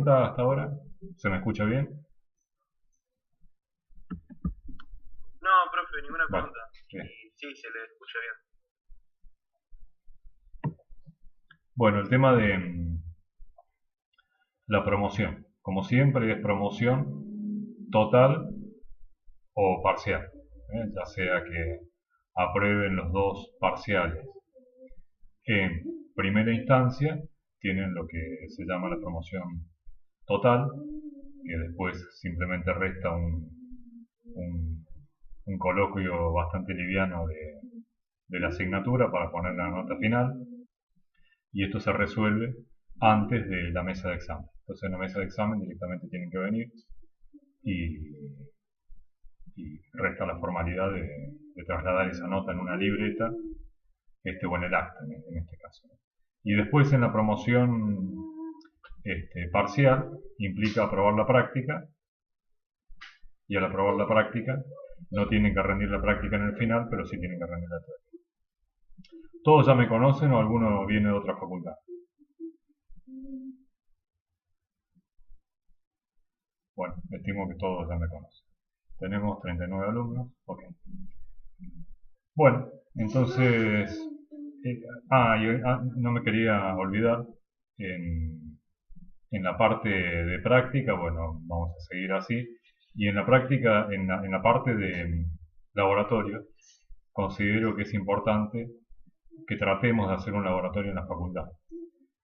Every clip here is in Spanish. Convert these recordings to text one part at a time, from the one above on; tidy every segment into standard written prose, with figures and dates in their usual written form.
pregunta hasta ahora? ¿Se me escucha bien? No, profe, ninguna Vale, pregunta. bien. Y sí, se le escucha bien. Bueno, el tema de la promoción. Como siempre es promoción total o parcial, ya sea que aprueben los dos parciales en primera instancia, tienen lo que se llama la promoción total, que después simplemente resta un- un coloquio bastante liviano de la asignatura para poner la nota final, y esto se resuelve antes de la mesa de examen. Entonces en la mesa de examen directamente tienen que venir y, y resta la formalidad de trasladar esa nota en una libreta, o en el acta en este caso. Y después en la promoción parcial implica aprobar la práctica, y al aprobar la práctica no tienen que rendir la práctica en el final, pero sí tienen que rendir la teoría. ¿Todos ya me conocen o alguno viene de otra facultad? Bueno, estimo que todos ya me conocen. Tenemos 39 alumnos, ok. Bueno, entonces, no me quería olvidar, en la parte de práctica, bueno, vamos a seguir así, y en la práctica, en la parte de laboratorio, considero que es importante que tratemos de hacer un laboratorio en la facultad.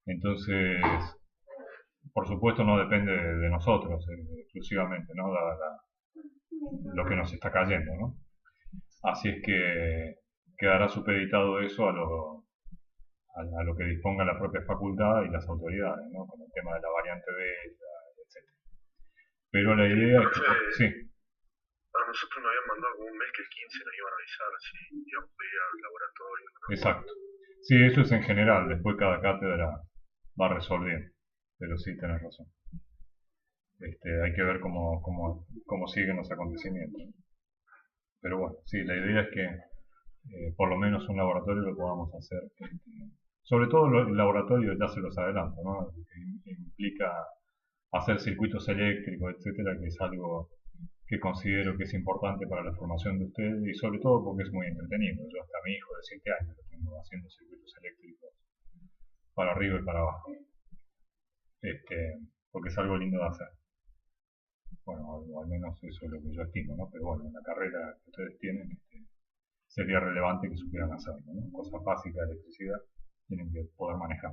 Entonces, por supuesto no depende de nosotros exclusivamente, ¿no? Lo que nos está cayendo, ¿no? Así es que quedará supeditado eso a lo que disponga la propia facultad y las autoridades, ¿no? Con el tema de la variante beta, etc. Pero la idea es que... Profe, Sí, a nosotros nos habían mandado como un mes que el 15 nos iban a avisar si íbamos a ir al laboratorio, ¿no? exacto. Sí, eso es en general, después cada cátedra va resolviendo, pero sí, tenés razón. Hay que ver cómo siguen los acontecimientos. Pero bueno, sí, la idea es que por lo menos un laboratorio lo podamos hacer. Sobre todo el laboratorio, ya se los adelanto, ¿no? Que implica hacer circuitos eléctricos, etcétera, que es algo que considero que es importante para la formación de ustedes y sobre todo porque es muy entretenido. Yo hasta mi hijo de 7 años lo tengo haciendo circuitos eléctricos para arriba y para abajo, porque es algo lindo de hacer. Bueno, o al menos eso es lo que yo estimo, ¿no? Pero bueno, en la carrera que ustedes tienen, sería relevante que supieran hacerlo, ¿no? Cosas básicas de electricidad tienen que poder manejar.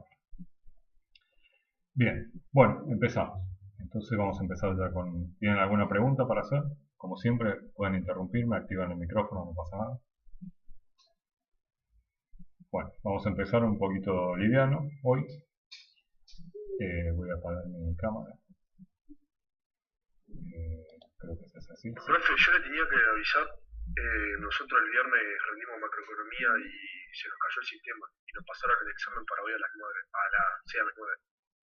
Bien, bueno, empezamos. Entonces vamos a empezar ya con... ¿Tienen alguna pregunta para hacer? Como siempre, pueden interrumpirme, activan el micrófono, no pasa nada. Bueno, vamos a empezar un poquito liviano hoy. Voy a apagar mi cámara. Creo que es así. Sí. Profe, yo le tenía que avisar. Nosotros el viernes rendimos macroeconomía y se nos cayó el sistema. Y nos pasaron el examen para hoy a las 9. Sí, a las 9.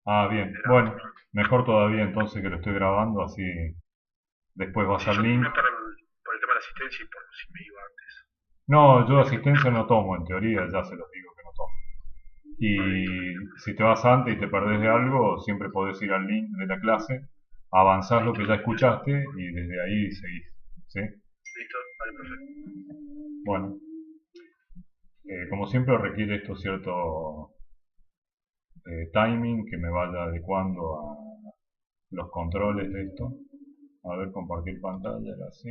Ah, bien. Era Bueno, mejor todavía entonces que lo estoy grabando, así después va a sí, ser yo link. no por el tema de la asistencia y por si me iba antes. No, yo asistencia no tomo, en teoría ya se los digo que no tomo. Y si te vas antes y te perdés de algo, siempre podés ir al link de la clase, avanzar lo que ya escuchaste y desde ahí seguís. ¿Sí? Listo, vale, profe. Bueno, como siempre requiere esto cierto timing que me vaya adecuando a los controles de esto. A ver, compartir pantalla, así.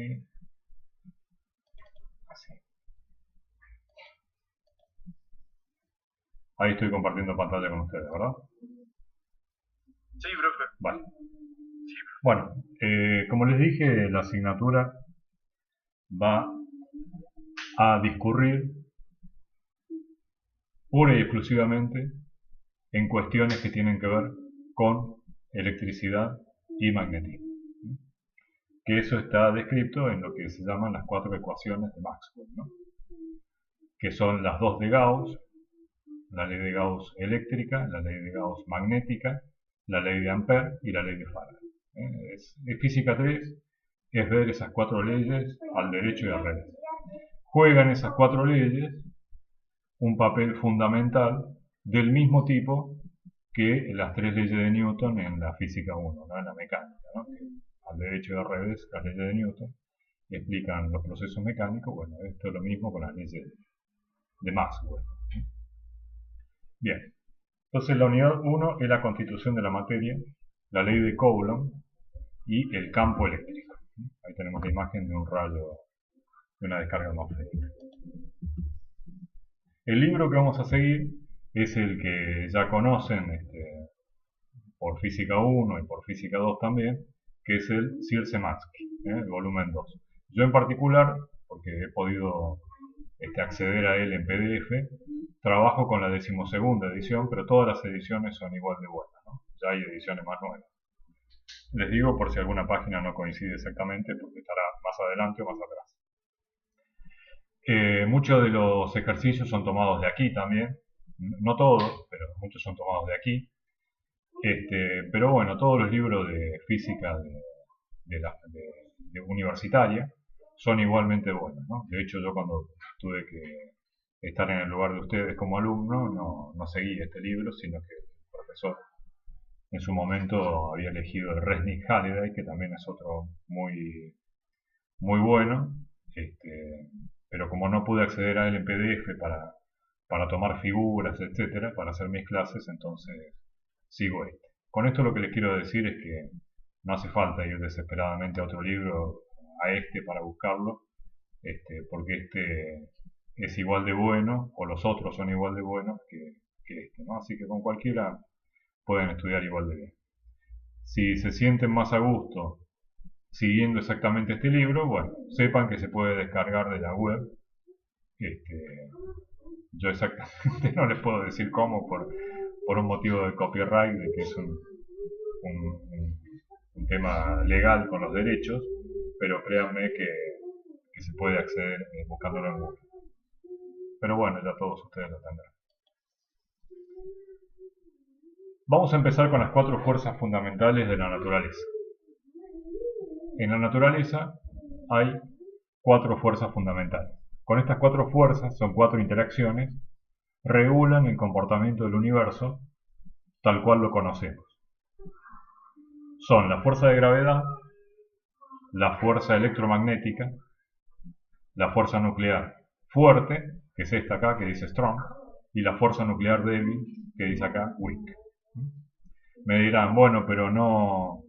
Así. Ahí estoy compartiendo pantalla con ustedes, ¿verdad? Sí, profe. Vale. Sí, profe. Bueno, como les dije, la asignatura va a discurrir pura y exclusivamente en cuestiones que tienen que ver con electricidad y magnetismo. Que eso está descrito en lo que se llaman las 4 ecuaciones de Maxwell, ¿no? Que son las 2 de Gauss, la ley de Gauss eléctrica, la ley de Gauss magnética, la ley de Ampère y la ley de Faraday. Es física 3, es ver esas 4 leyes al derecho y al revés. Juegan esas 4 leyes un papel fundamental del mismo tipo que las tres leyes de Newton en la física 1, ¿no? En la mecánica, ¿no? Que al derecho y al revés, las leyes de Newton explican los procesos mecánicos. Bueno, esto es lo mismo con las leyes de Maxwell. Bien, entonces la unidad 1 es la constitución de la materia, la ley de Coulomb y el campo eléctrico. Ahí tenemos la imagen de un rayo, de una descarga atmosférica. El libro que vamos a seguir es el que ya conocen por Física 1 y por Física 2 también, que es el Szyr-Zemansky, el volumen 2. Yo en particular, porque he podido acceder a él en PDF, trabajo con la 12ª edición, pero todas las ediciones son igual de buenas, ¿no? Ya hay ediciones más nuevas. Les digo por si alguna página no coincide exactamente, porque estará más adelante o más atrás. Muchos de los ejercicios son tomados de aquí también, no todos, pero muchos son tomados de aquí. Pero bueno, todos los libros de física de universitaria son igualmente buenos, ¿no? De hecho, yo cuando tuve que estar en el lugar de ustedes como alumno, no seguí este libro, sino que el profesor en su momento había elegido el Resnick Halliday, que también es otro muy, muy bueno, pero como no pude acceder a él en PDF para tomar figuras, etcétera, para hacer mis clases, entonces sigo este. Con esto lo que les quiero decir es que no hace falta ir desesperadamente a otro libro, a este para buscarlo, porque este es igual de bueno, o los otros son igual de buenos que este, ¿no? Así que con cualquiera pueden estudiar igual de bien. Si se sienten más a gusto siguiendo exactamente este libro, bueno, sepan que se puede descargar de la web. Yo exactamente no les puedo decir cómo por un motivo de copyright, de que es un tema legal con los derechos, pero créanme que se puede acceder buscándolo en Google. Pero bueno, ya todos ustedes lo tendrán. Vamos a empezar con las 4 fuerzas fundamentales de la naturaleza. En la naturaleza hay 4 fuerzas fundamentales. Con estas 4 fuerzas, son 4 interacciones, regulan el comportamiento del universo tal cual lo conocemos. Son la fuerza de gravedad, la fuerza electromagnética, la fuerza nuclear fuerte, que es esta acá, que dice strong, y la fuerza nuclear débil, que dice acá weak. Me dirán, bueno, pero no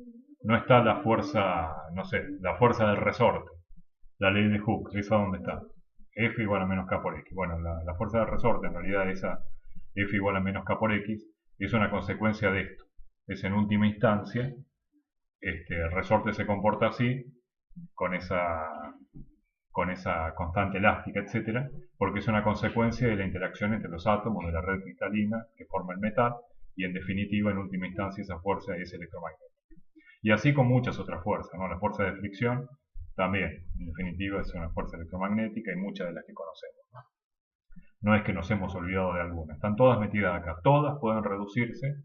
está la fuerza, no sé, la fuerza del resorte, la ley de Hooke, ¿esa dónde está? F igual a menos K por X. Bueno, la fuerza del resorte, en realidad esa F igual a menos K por X, es una consecuencia de esto. Es en última instancia, el resorte se comporta así, con esa constante elástica, etcétera, porque es una consecuencia de la interacción entre los átomos de la red cristalina que forma el metal, y en definitiva, en última instancia, esa fuerza es electromagnética. Y así con muchas otras fuerzas, ¿no? La fuerza de fricción también, en definitiva, es una fuerza electromagnética, y muchas de las que conocemos, ¿no? No es que nos hemos olvidado de alguna, están todas metidas acá. Todas pueden reducirse,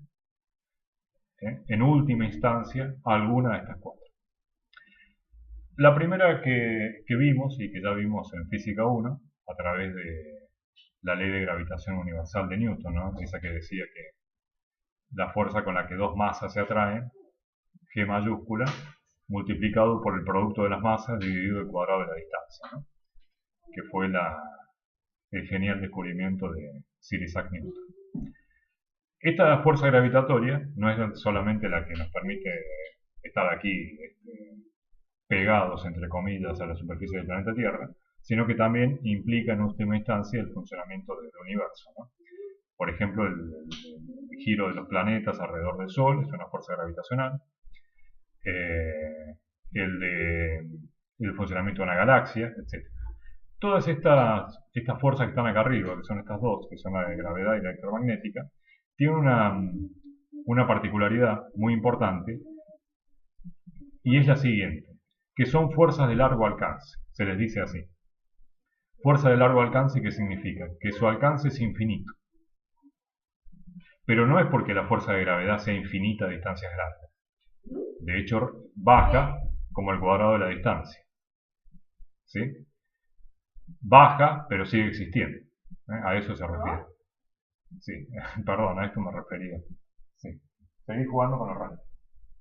en última instancia, a alguna de estas 4. La primera que vimos, y que ya vimos en Física 1, a través de la ley de gravitación universal de Newton, ¿no? Esa que decía que la fuerza con la que dos masas se atraen, G mayúscula, multiplicado por el producto de las masas dividido el cuadrado de la distancia, ¿no? Que fue el genial descubrimiento de Sir Isaac Newton. Esta fuerza gravitatoria no es solamente la que nos permite estar aquí pegados, entre comillas, a la superficie del planeta Tierra, sino que también implica en última instancia el funcionamiento del universo, ¿no? Por ejemplo, el giro de los planetas alrededor del Sol es una fuerza gravitacional. El funcionamiento de una galaxia, etc. Todas estas fuerzas que están acá arriba, que son estas dos, que son la de gravedad y la electromagnética, tienen una particularidad muy importante, y es la siguiente, que son fuerzas de largo alcance, se les dice así. Fuerza de largo alcance, ¿qué significa? Que su alcance es infinito. Pero no es porque la fuerza de gravedad sea infinita a distancias grandes. De hecho, baja como el cuadrado de la distancia. ¿Sí? Baja, pero sigue existiendo. A eso se refiere. Sí, perdón, a esto me refería. Sí. Seguí jugando con los rayos.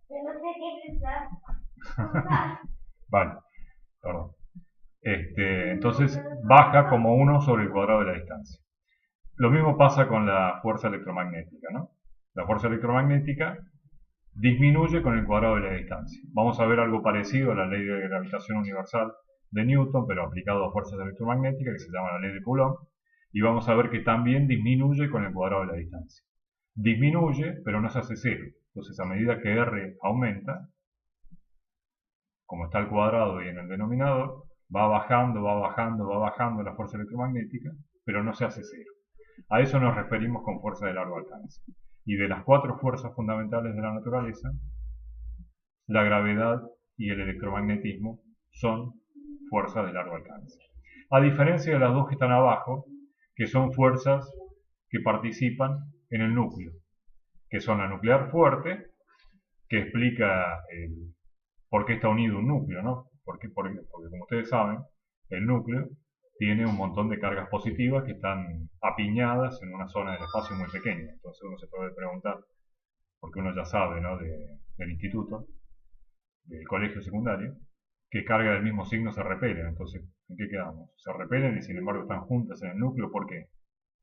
Yo no sé qué pensar. Vale, perdón. Entonces baja como 1 sobre el cuadrado de la distancia. Lo mismo pasa con la fuerza electromagnética, ¿no? La fuerza electromagnética disminuye con el cuadrado de la distancia. Vamos a ver algo parecido a la ley de gravitación universal de Newton, pero aplicado a fuerzas electromagnéticas, que se llama la ley de Coulomb, y vamos a ver que también disminuye con el cuadrado de la distancia. Disminuye, pero no se hace cero. Entonces, a medida que R aumenta, como está el cuadrado y en el denominador, va bajando, va bajando, va bajando la fuerza electromagnética, pero no se hace cero. A eso nos referimos con fuerza de largo alcance. Y de las 4 fuerzas fundamentales de la naturaleza, la gravedad y el electromagnetismo son fuerzas de largo alcance. A diferencia de las dos que están abajo, que son fuerzas que participan en el núcleo, que son la nuclear fuerte, que explica por qué está unido un núcleo, ¿no? Porque como ustedes saben, el núcleo tiene un montón de cargas positivas que están apiñadas en una zona del espacio muy pequeña. Entonces uno se puede preguntar, porque uno ya sabe, ¿no? Del instituto, del colegio secundario, que cargas del mismo signo se repelen. Entonces, ¿en qué quedamos? Se repelen y sin embargo están juntas en el núcleo. ¿Por qué?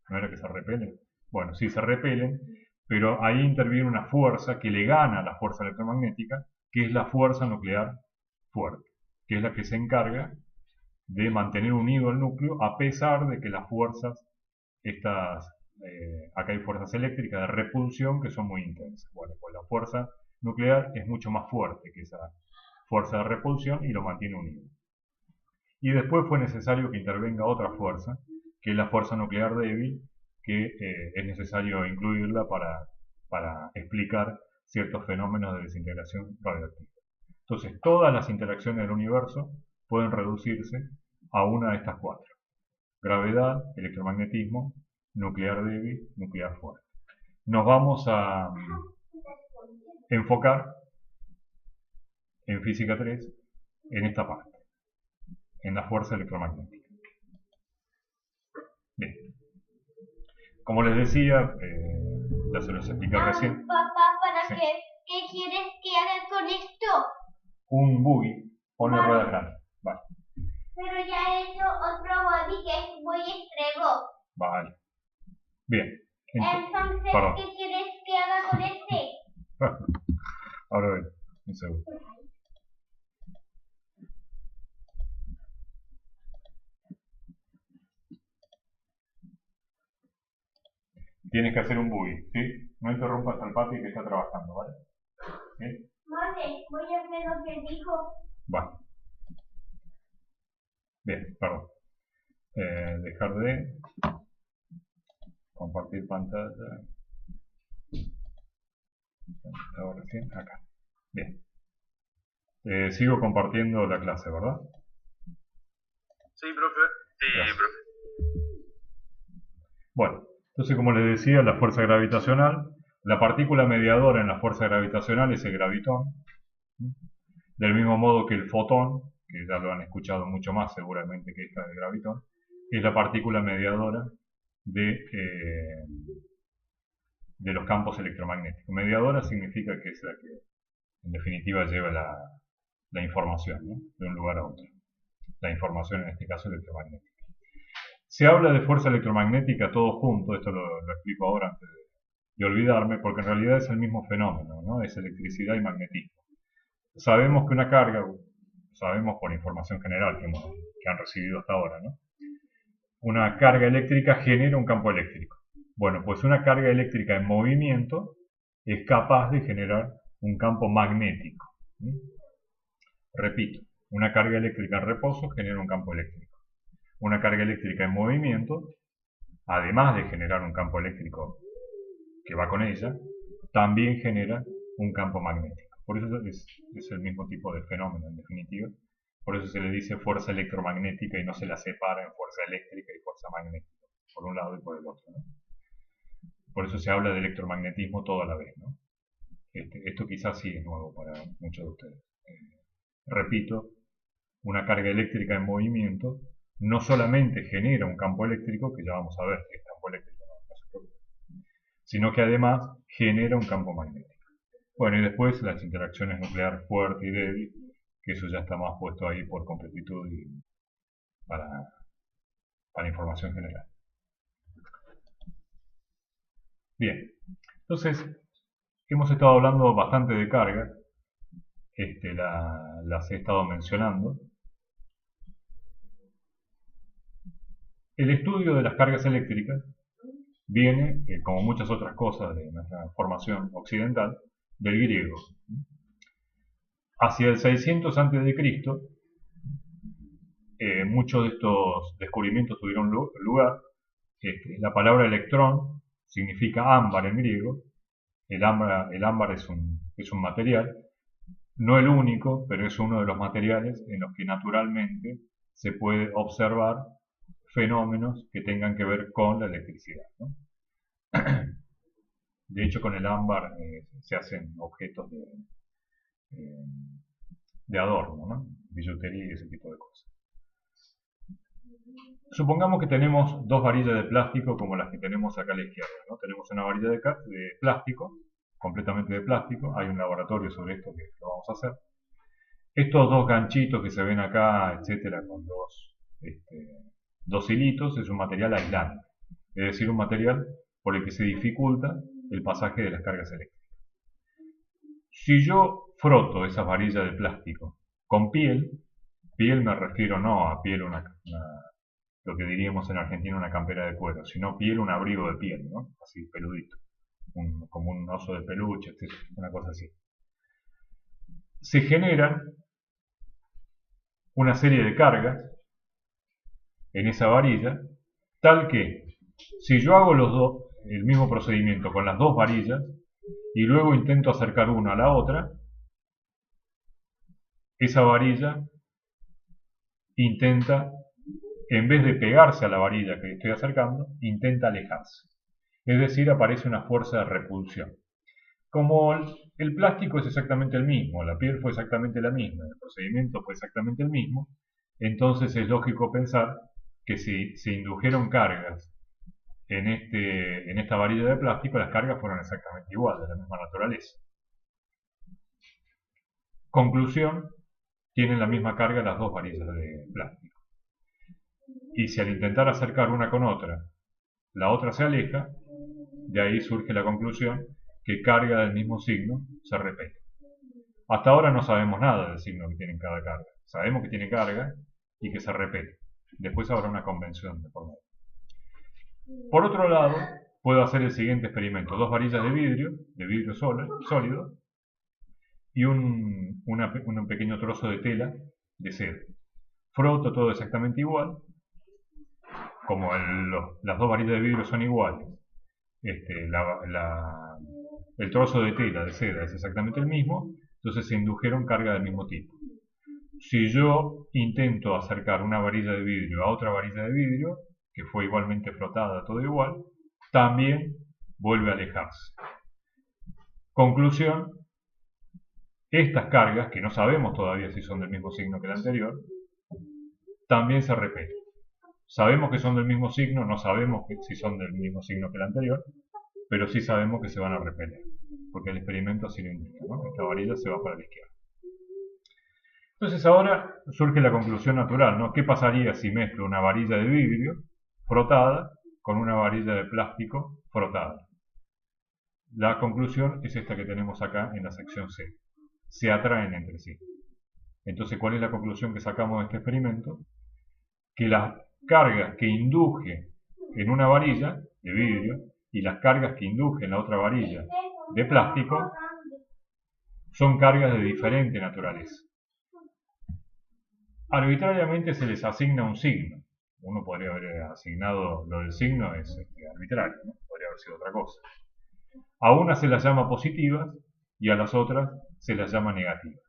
¿No era que se repelen? Bueno, sí se repelen, pero ahí interviene una fuerza que le gana a la fuerza electromagnética, que es la fuerza nuclear fuerte, que es la que se encarga de mantener unido el núcleo a pesar de que las fuerzas, acá hay fuerzas eléctricas de repulsión que son muy intensas. Bueno, pues la fuerza nuclear es mucho más fuerte que esa fuerza de repulsión y lo mantiene unido. Y después fue necesario que intervenga otra fuerza, que es la fuerza nuclear débil, que es necesario incluirla para explicar ciertos fenómenos de desintegración radioactiva. Entonces, todas las interacciones del universo pueden reducirse a una de estas 4. Gravedad, electromagnetismo, nuclear débil, nuclear fuerte. Nos vamos a enfocar en física 3 en esta parte, en la fuerza electromagnética. Bien. Como les decía, ya se los expliqué recién. Papá, ¿para Sí. qué quieres que haga con esto? Un buggy pone ruedas grandes. Vale. Pero ya he hecho otro body que es muy extremo. Vale. Bien. Entonces, perdón. ¿qué quieres que haga con este? Ahora ven, un segundo. Tienes que hacer un buggy, ¿sí? No interrumpas al papi que está trabajando, ¿vale? ¿Sí? Vale, voy a hacer lo que dijo. Vale. Bien, perdón. Dejar de compartir pantalla. Estaba recién acá. Bien. Sigo compartiendo la clase, ¿verdad? Sí, profe. Sí, Gracias. profe. Bueno, entonces como les decía, la fuerza gravitacional, la partícula mediadora en la fuerza gravitacional es el gravitón, del mismo modo que el fotón, que ya lo han escuchado mucho más seguramente que esta del gravitón, es la partícula mediadora de los campos electromagnéticos. Mediadora significa que es la que en definitiva lleva la información, ¿no? De un lugar a otro. La información en este caso electromagnética. Se habla de fuerza electromagnética todo junto, esto lo explico ahora antes de olvidarme, porque en realidad es el mismo fenómeno, ¿no? Es electricidad y magnetismo. Sabemos que una carga, sabemos por información general que han recibido hasta ahora, ¿no? Una carga eléctrica genera un campo eléctrico. Bueno, pues una carga eléctrica en movimiento es capaz de generar un campo magnético. ¿Sí? Repito, una carga eléctrica en reposo genera un campo eléctrico. Una carga eléctrica en movimiento, además de generar un campo eléctrico que va con ella, también genera un campo magnético. Por eso es el mismo tipo de fenómeno en definitiva. Por eso se le dice fuerza electromagnética y no se la separa en fuerza eléctrica y fuerza magnética, por un lado y por el otro, ¿no? Por eso se habla de electromagnetismo toda la vez, ¿no? Esto quizás sí es nuevo para muchos de ustedes. Repito, una carga eléctrica en movimiento no solamente genera un campo eléctrico, que ya vamos a ver que es campo eléctrico, no se preocupe, sino que además genera un campo magnético. Bueno, y después las interacciones nucleares fuerte y débil, que eso ya está más puesto ahí por completitud y para información general. Bien, entonces hemos estado hablando bastante de carga, las he estado mencionando. El estudio de las cargas eléctricas viene, como muchas otras cosas de nuestra formación occidental, del griego. Hacia el 600 a.C., muchos de estos descubrimientos tuvieron lugar. La palabra electrón significa ámbar en griego. El ámbar es un material, no el único, pero es uno de los materiales en los que naturalmente se puede observar fenómenos que tengan que ver con la electricidad, ¿no? De hecho, con el ámbar se hacen objetos de adorno, ¿no? Billutería y ese tipo de cosas. Supongamos que tenemos dos varillas de plástico como las que tenemos acá a la izquierda, ¿no? Tenemos una varilla de plástico, completamente de plástico. Hay un laboratorio sobre esto que lo vamos a hacer. Estos dos ganchitos que se ven acá, etcétera, con dos hilitos, es un material aislante, es decir, un material por el que se dificulta el pasaje de las cargas eléctricas. Si yo froto esas varillas de plástico con piel me refiero no a piel, lo que diríamos en Argentina una campera de cuero, sino piel, un abrigo de piel, ¿no? Así, peludito, como un oso de peluche, una cosa así. Se generan una serie de cargas en esa varilla, tal que si yo hago el mismo procedimiento con las dos varillas y luego intento acercar una a la otra, esa varilla intenta, en vez de pegarse a la varilla que estoy acercando, intenta alejarse. Es decir, aparece una fuerza de repulsión. Como el plástico es exactamente el mismo, la piel fue exactamente la misma, el procedimiento fue exactamente el mismo, entonces es lógico pensar que si se indujeron cargas en esta varilla de plástico, las cargas fueron exactamente iguales, de la misma naturaleza. Conclusión, tienen la misma carga las dos varillas de plástico. Y si al intentar acercar una con otra, la otra se aleja, de ahí surge la conclusión que carga del mismo signo se repele. Hasta ahora no sabemos nada del signo que tiene cada carga. Sabemos que tiene carga y que se repele. Después habrá una convención de por medio. Por otro lado, puedo hacer el siguiente experimento. Dos varillas de vidrio sólido, y un pequeño trozo de tela de seda. Froto todo exactamente igual. Como las dos varillas de vidrio son iguales, el trozo de tela de seda es exactamente el mismo, entonces se indujeron carga del mismo tipo. Si yo intento acercar una varilla de vidrio a otra varilla de vidrio, que fue igualmente frotada, todo igual, también vuelve a alejarse. Conclusión, estas cargas, que no sabemos todavía si son del mismo signo que la anterior, también se repelen. Sabemos que son del mismo signo, no sabemos si son del mismo signo que el anterior, pero sí sabemos que se van a repeler, porque el experimento así lo indica, ¿no? Esta varilla se va para la izquierda. Entonces ahora surge la conclusión natural, ¿no? ¿Qué pasaría si mezclo una varilla de vidrio frotada con una varilla de plástico frotada? La conclusión es esta que tenemos acá en la sección C. Se atraen entre sí. Entonces, ¿cuál es la conclusión que sacamos de este experimento? Que las cargas que induje en una varilla de vidrio y las cargas que induje en la otra varilla de plástico son cargas de diferente naturaleza. Arbitrariamente se les asigna un signo. Uno podría haber asignado lo del signo, es arbitrario, ¿no? Podría haber sido otra cosa. A unas se las llama positivas y a las otras se las llama negativas.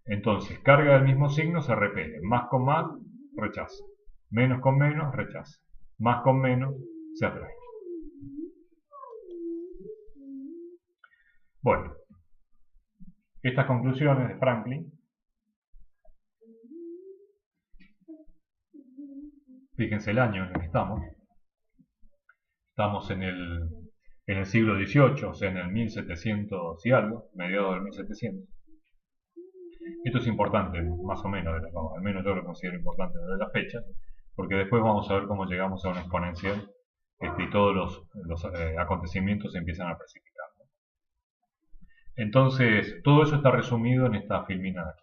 Entonces, carga del mismo signo se repele. Más con más, rechaza. Menos con menos, rechaza. Más con menos, se atrae. Bueno, estas conclusiones de Franklin, fíjense el año en el que estamos. Estamos en el en el siglo XVIII, o sea, en el 1700 y algo, mediados del 1700. Esto es importante, más o menos, al menos yo lo considero importante de la fecha, porque después vamos a ver cómo llegamos a una exponencial y todos los acontecimientos se empiezan a precipitar. Entonces, todo eso está resumido en esta filmina de aquí.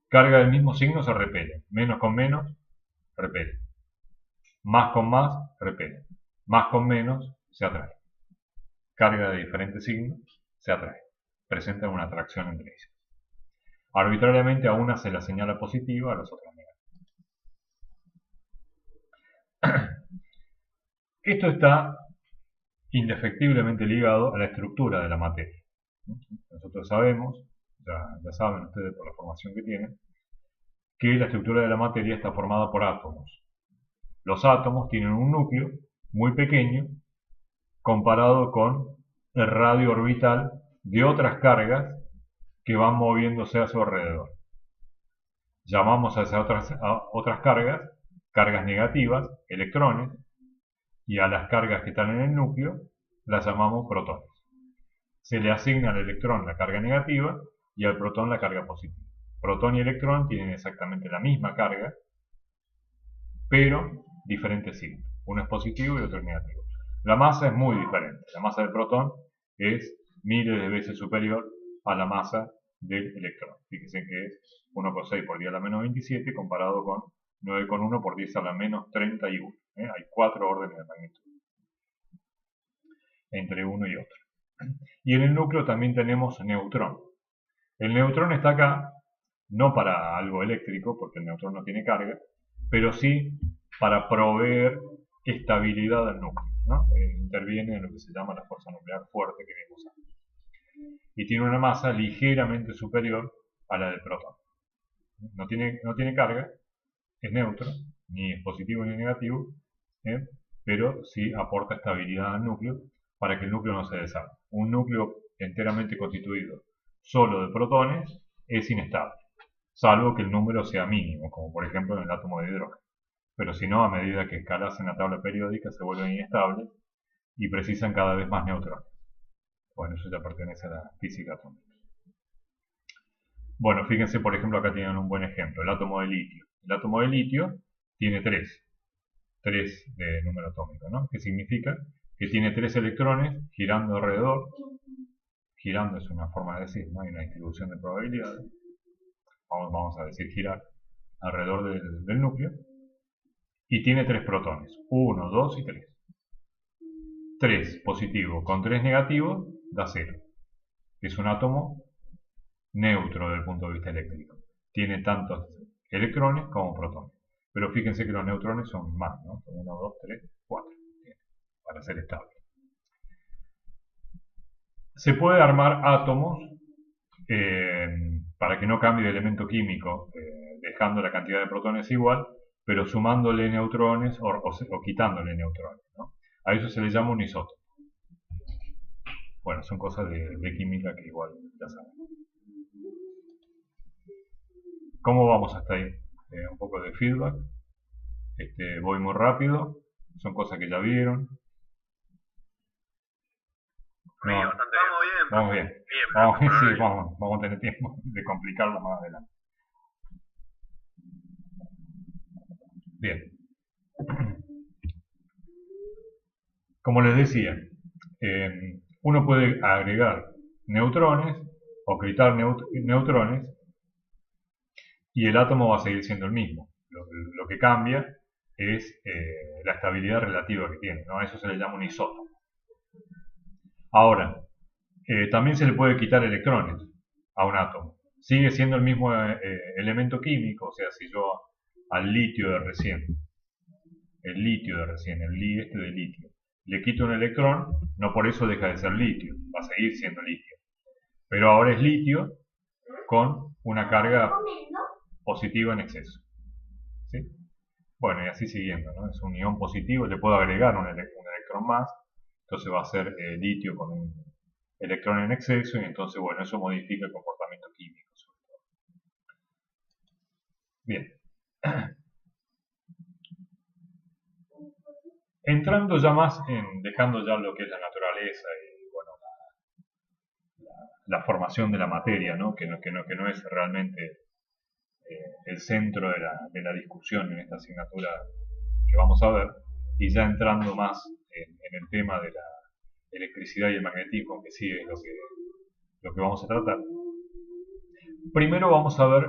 Carga del mismo signo se repele, menos con menos, repele. Más con más, repele. Más con menos, se atrae. Carga de diferentes signos, se atrae. Presentan una atracción entre ellas. Arbitrariamente a una se la señala positiva, a las otras negativa. Esto está indefectiblemente ligado a la estructura de la materia. Nosotros sabemos, ya saben ustedes por la formación que tienen, que la estructura de la materia está formada por átomos. Los átomos tienen un núcleo muy pequeño comparado con el radio orbital de otras cargas que van moviéndose a su alrededor. Llamamos a esas otras cargas negativas, electrones, y a las cargas que están en el núcleo las llamamos protones. Se le asigna al electrón la carga negativa y al protón la carga positiva. Protón y electrón tienen exactamente la misma carga, pero diferentes signos. Uno es positivo y otro es negativo. La masa es muy diferente. La masa del protón es miles de veces superior a la masa del electrón. Fíjense que es 1,6 por 10 a la menos 27 comparado con 9,1 por 10 a la menos 31. Hay 4 órdenes de magnitud entre uno y otro. Y en el núcleo también tenemos neutrón. El neutrón está acá, no para algo eléctrico, porque el neutrón no tiene carga, pero sí para proveer estabilidad al núcleo, ¿no? Interviene en lo que se llama la fuerza nuclear fuerte que vimos antes. Y tiene una masa ligeramente superior a la del protón. No tiene carga, es neutro, ni es positivo ni negativo, pero sí aporta estabilidad al núcleo para que el núcleo no se desarme. Un núcleo enteramente constituido solo de protones es inestable, salvo que el número sea mínimo, como por ejemplo en el átomo de hidrógeno. Pero si no, a medida que escalas en la tabla periódica se vuelven inestables y precisan cada vez más neutrones. Bueno, eso ya pertenece a la física atómica. Bueno, fíjense, por ejemplo, acá tienen un buen ejemplo, el átomo de litio. El átomo de litio tiene 3 de número atómico, ¿no? Que significa que tiene 3 electrones girando alrededor. Girando es una forma de decir, ¿no? Hay una distribución de probabilidades. Vamos a decir girar alrededor del núcleo. Y tiene 3 protones, 1, 2 y 3. 3 positivo con 3 negativo da 0. Es un átomo neutro desde el punto de vista eléctrico. Tiene tantos electrones como protones. Pero fíjense que los neutrones son más, ¿no? 1, 2, 3, 4. Para ser estable. Se puede armar átomos para que no cambie de elemento químico, dejando la cantidad de protones igual, pero sumándole neutrones o quitándole neutrones, ¿no? A eso se le llama un isótopo. Bueno, son cosas de química que igual ya saben. ¿Cómo vamos hasta ahí? Un poco de feedback. Voy muy rápido. Son cosas que ya vieron. No, vamos bien. Sí, vamos a tener tiempo de complicarlo más adelante. Bien. Como les decía, uno puede agregar neutrones o quitar neutrones y el átomo va a seguir siendo el mismo. Lo que cambia es la estabilidad relativa que tiene, ¿no? A eso se le llama un isótopo. Ahora, también se le puede quitar electrones a un átomo. Sigue siendo el mismo elemento químico, o sea, si yo al litio de recién, el Li de litio, le quito un electrón, no por eso deja de ser litio, va a seguir siendo litio. Pero ahora es litio con una carga positiva en exceso. ¿Sí? Bueno, y así siguiendo, ¿no? Es un ion positivo, le puedo agregar un electrón más, entonces va a ser litio con un electrón en exceso, y entonces, bueno, eso modifica el comportamiento químico. Bien. entrando ya más dejando ya lo que es la naturaleza y bueno, la formación de la materia, ¿no? Que no es realmente el centro de la discusión en esta asignatura que vamos a ver, y ya entrando más en el tema de la electricidad y el magnetismo, que sí es lo que vamos a tratar. Primero vamos a ver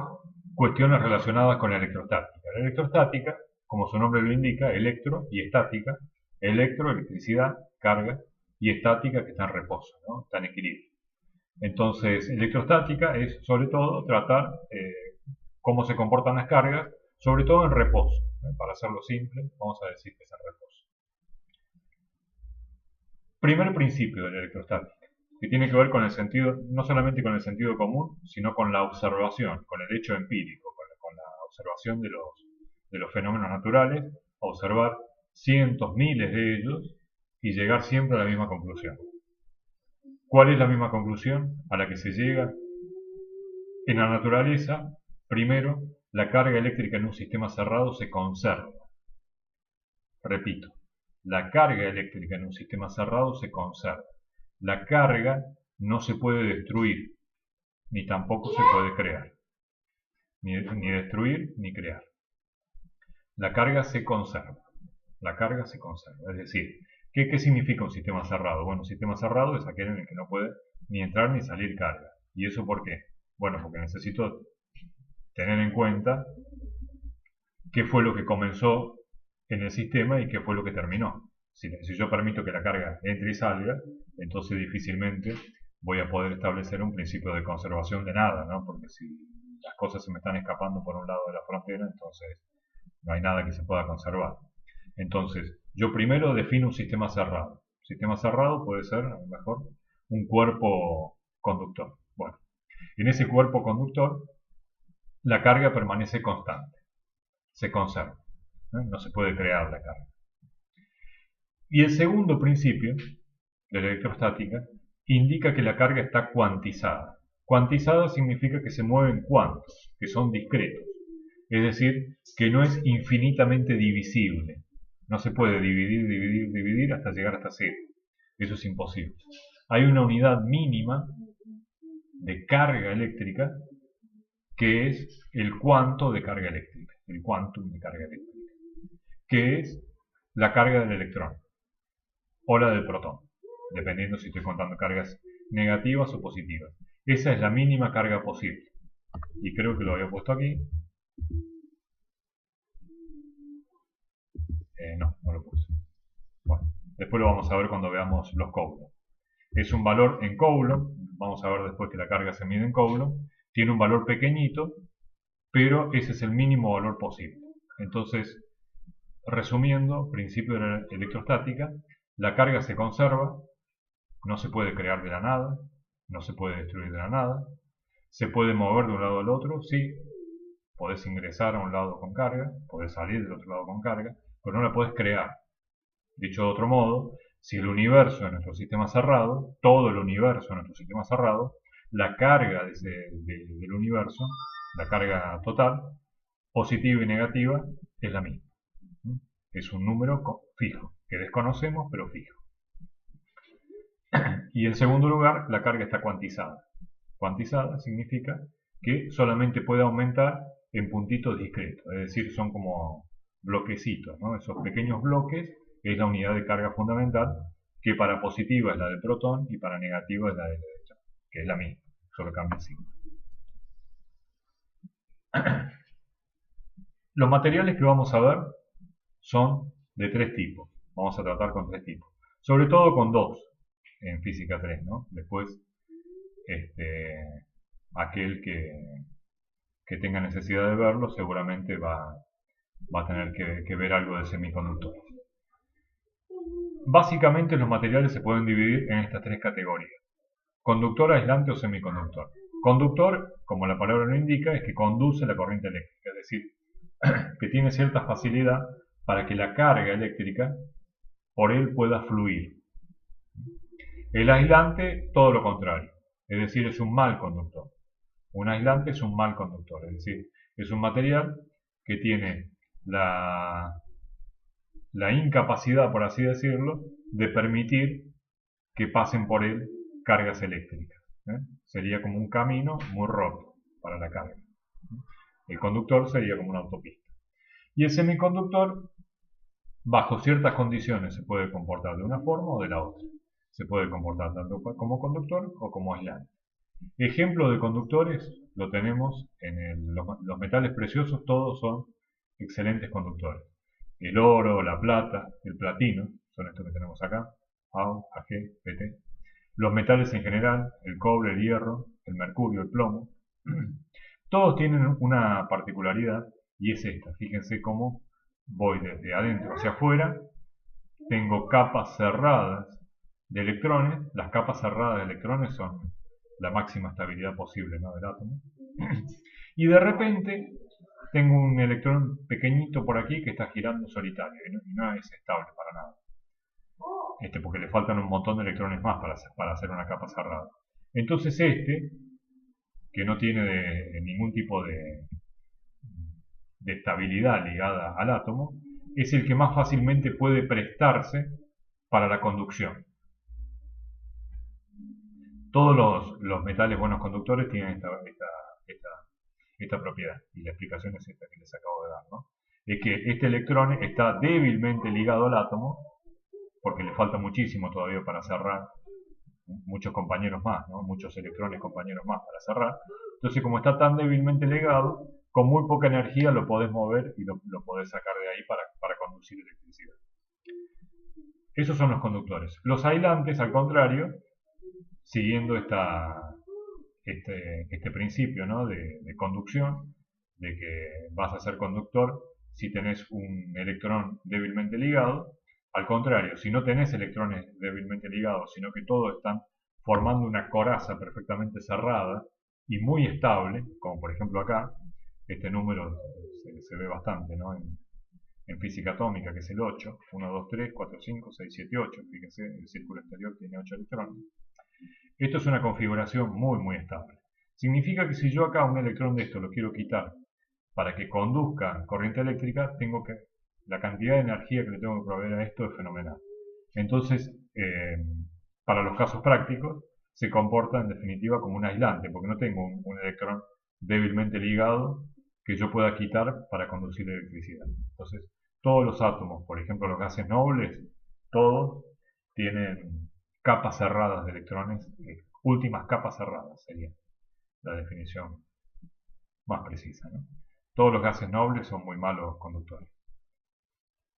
cuestiones relacionadas con la electrostática. La electrostática, como su nombre lo indica, electro y estática. Electro, electricidad, carga, y estática, que está en reposo, ¿no? Está en equilibrio. Entonces, electrostática es sobre todo tratar cómo se comportan las cargas, sobre todo en reposo. Para hacerlo simple, vamos a decir que es en reposo. Primer principio de la electrostática, que tiene que ver con el sentido, no solamente con el sentido común, sino con la observación, con el hecho empírico, con la observación de los fenómenos naturales, observar cientos, miles de ellos y llegar siempre a la misma conclusión. ¿Cuál es la misma conclusión a la que se llega? En la naturaleza, primero, la carga eléctrica en un sistema cerrado se conserva. Repito, la carga eléctrica en un sistema cerrado se conserva. La carga no se puede destruir, ni tampoco se puede crear. Ni destruir, ni crear. La carga se conserva. La carga se conserva. Es decir, ¿qué significa un sistema cerrado? Bueno, un sistema cerrado es aquel en el que no puede ni entrar ni salir carga. ¿Y eso por qué? Bueno, porque necesito tener en cuenta qué fue lo que comenzó en el sistema y qué fue lo que terminó. Si yo permito que la carga entre y salga, entonces difícilmente voy a poder establecer un principio de conservación de nada, ¿no? Porque si las cosas se me están escapando por un lado de la frontera, entonces no hay nada que se pueda conservar. Entonces, yo primero defino un sistema cerrado. Un sistema cerrado puede ser, a lo mejor, un cuerpo conductor. Bueno, en ese cuerpo conductor, la carga permanece constante, se conserva, ¿no? No se puede crear la carga. Y el segundo principio de la electrostática indica que la carga está cuantizada. Cuantizada significa que se mueven cuantos, que son discretos. Es decir, que no es infinitamente divisible. No se puede dividir hasta llegar hasta cero. Eso es imposible. Hay una unidad mínima de carga eléctrica que es el cuanto de carga eléctrica, el quantum de carga eléctrica, que es la carga del electrón o la del protón, dependiendo si estoy contando cargas negativas o positivas. Esa es la mínima carga posible. Y creo que lo había puesto aquí. No lo puse. Bueno, después lo vamos a ver cuando veamos los Coulomb. Es un valor en Coulomb, vamos a ver después que la carga se mide en Coulomb, tiene un valor pequeñito, pero ese es el mínimo valor posible. Entonces, resumiendo, principio de la electrostática, la carga se conserva, no se puede crear de la nada, no se puede destruir de la nada, se puede mover de un lado al otro, sí, podés ingresar a un lado con carga, podés salir del otro lado con carga, pero no la podés crear. Dicho de otro modo, si el universo es nuestro sistema cerrado, todo el universo es nuestro sistema cerrado, la carga del universo, la carga total, positiva y negativa, es la misma. Es un número fijo, que desconocemos, pero fijo. Y en segundo lugar, la carga está cuantizada. Cuantizada significa que solamente puede aumentar en puntitos discretos, es decir, son como bloquecitos, ¿no? Esos pequeños bloques es la unidad de carga fundamental, que para positiva es la del protón y para negativa es la del electrón, que es la misma, solo cambia el signo. Los materiales que vamos a ver son de tres tipos. Vamos a tratar con tres tipos. Sobre todo con dos en física 3, ¿no? Después, aquel que tenga necesidad de verlo seguramente va a tener que ver algo de semiconductores. Básicamente los materiales se pueden dividir en estas tres categorías: conductor, aislante o semiconductor. Conductor, como la palabra lo indica, es que conduce la corriente eléctrica, es decir, que tiene cierta facilidad para que la carga eléctrica por él pueda fluir. El aislante, todo lo contrario, es decir, es un mal conductor. Un aislante es un mal conductor, es decir, es un material que tiene la la incapacidad, por así decirlo, de permitir que pasen por él cargas eléctricas. Sería como un camino muy roto para la carga. El conductor sería como una autopista. Y el semiconductor, bajo ciertas condiciones, se puede comportar de una forma o de la otra. Se puede comportar tanto como conductor o como aislante. Ejemplo de conductores lo tenemos en los metales preciosos, todos son excelentes conductores. El oro, la plata, el platino, son estos que tenemos acá, AU, AG, PT. Los metales en general, el cobre, el hierro, el mercurio, el plomo, todos tienen una particularidad y es esta. Fíjense cómo voy desde adentro hacia afuera, tengo capas cerradas de electrones. Las capas cerradas de electrones son la máxima estabilidad posible, ¿no?, del átomo. Y de repente tengo un electrón pequeñito por aquí que está girando solitario y no es estable para nada. Porque le faltan un montón de electrones más para hacer una capa cerrada. Entonces que no tiene ningún tipo de estabilidad ligada al átomo, es el que más fácilmente puede prestarse para la conducción. Todos los metales buenos conductores tienen esta propiedad, y la explicación es esta que les acabo de dar, ¿no? Es que este electrón está débilmente ligado al átomo, porque le falta muchísimo todavía para cerrar, muchos compañeros más, ¿no?, muchos electrones compañeros más para cerrar. Entonces, como está tan débilmente ligado, con muy poca energía lo podés mover y lo podés sacar de ahí para conducir electricidad. Esos son los conductores. Los aislantes, al contrario, siguiendo este principio, ¿no?, de conducción, de que vas a ser conductor si tenés un electrón débilmente ligado. Al contrario, si no tenés electrones débilmente ligados, sino que todos están formando una coraza perfectamente cerrada y muy estable, como por ejemplo acá, este número se ve bastante, ¿no?, en física atómica, que es el 8, 1, 2, 3, 4, 5, 6, 7, 8, fíjense, el círculo exterior tiene 8 electrones. Esto es una configuración muy muy estable. Significa que si yo acá un electrón de esto lo quiero quitar para que conduzca corriente eléctrica, la cantidad de energía que le tengo que proveer a esto es fenomenal. Entonces, para los casos prácticos, se comporta en definitiva como un aislante, porque no tengo un electrón débilmente ligado que yo pueda quitar para conducir electricidad. Entonces, todos los átomos, por ejemplo los gases nobles, todos tienen capas cerradas de electrones, últimas capas cerradas sería la definición más precisa, ¿no? Todos los gases nobles son muy malos conductores,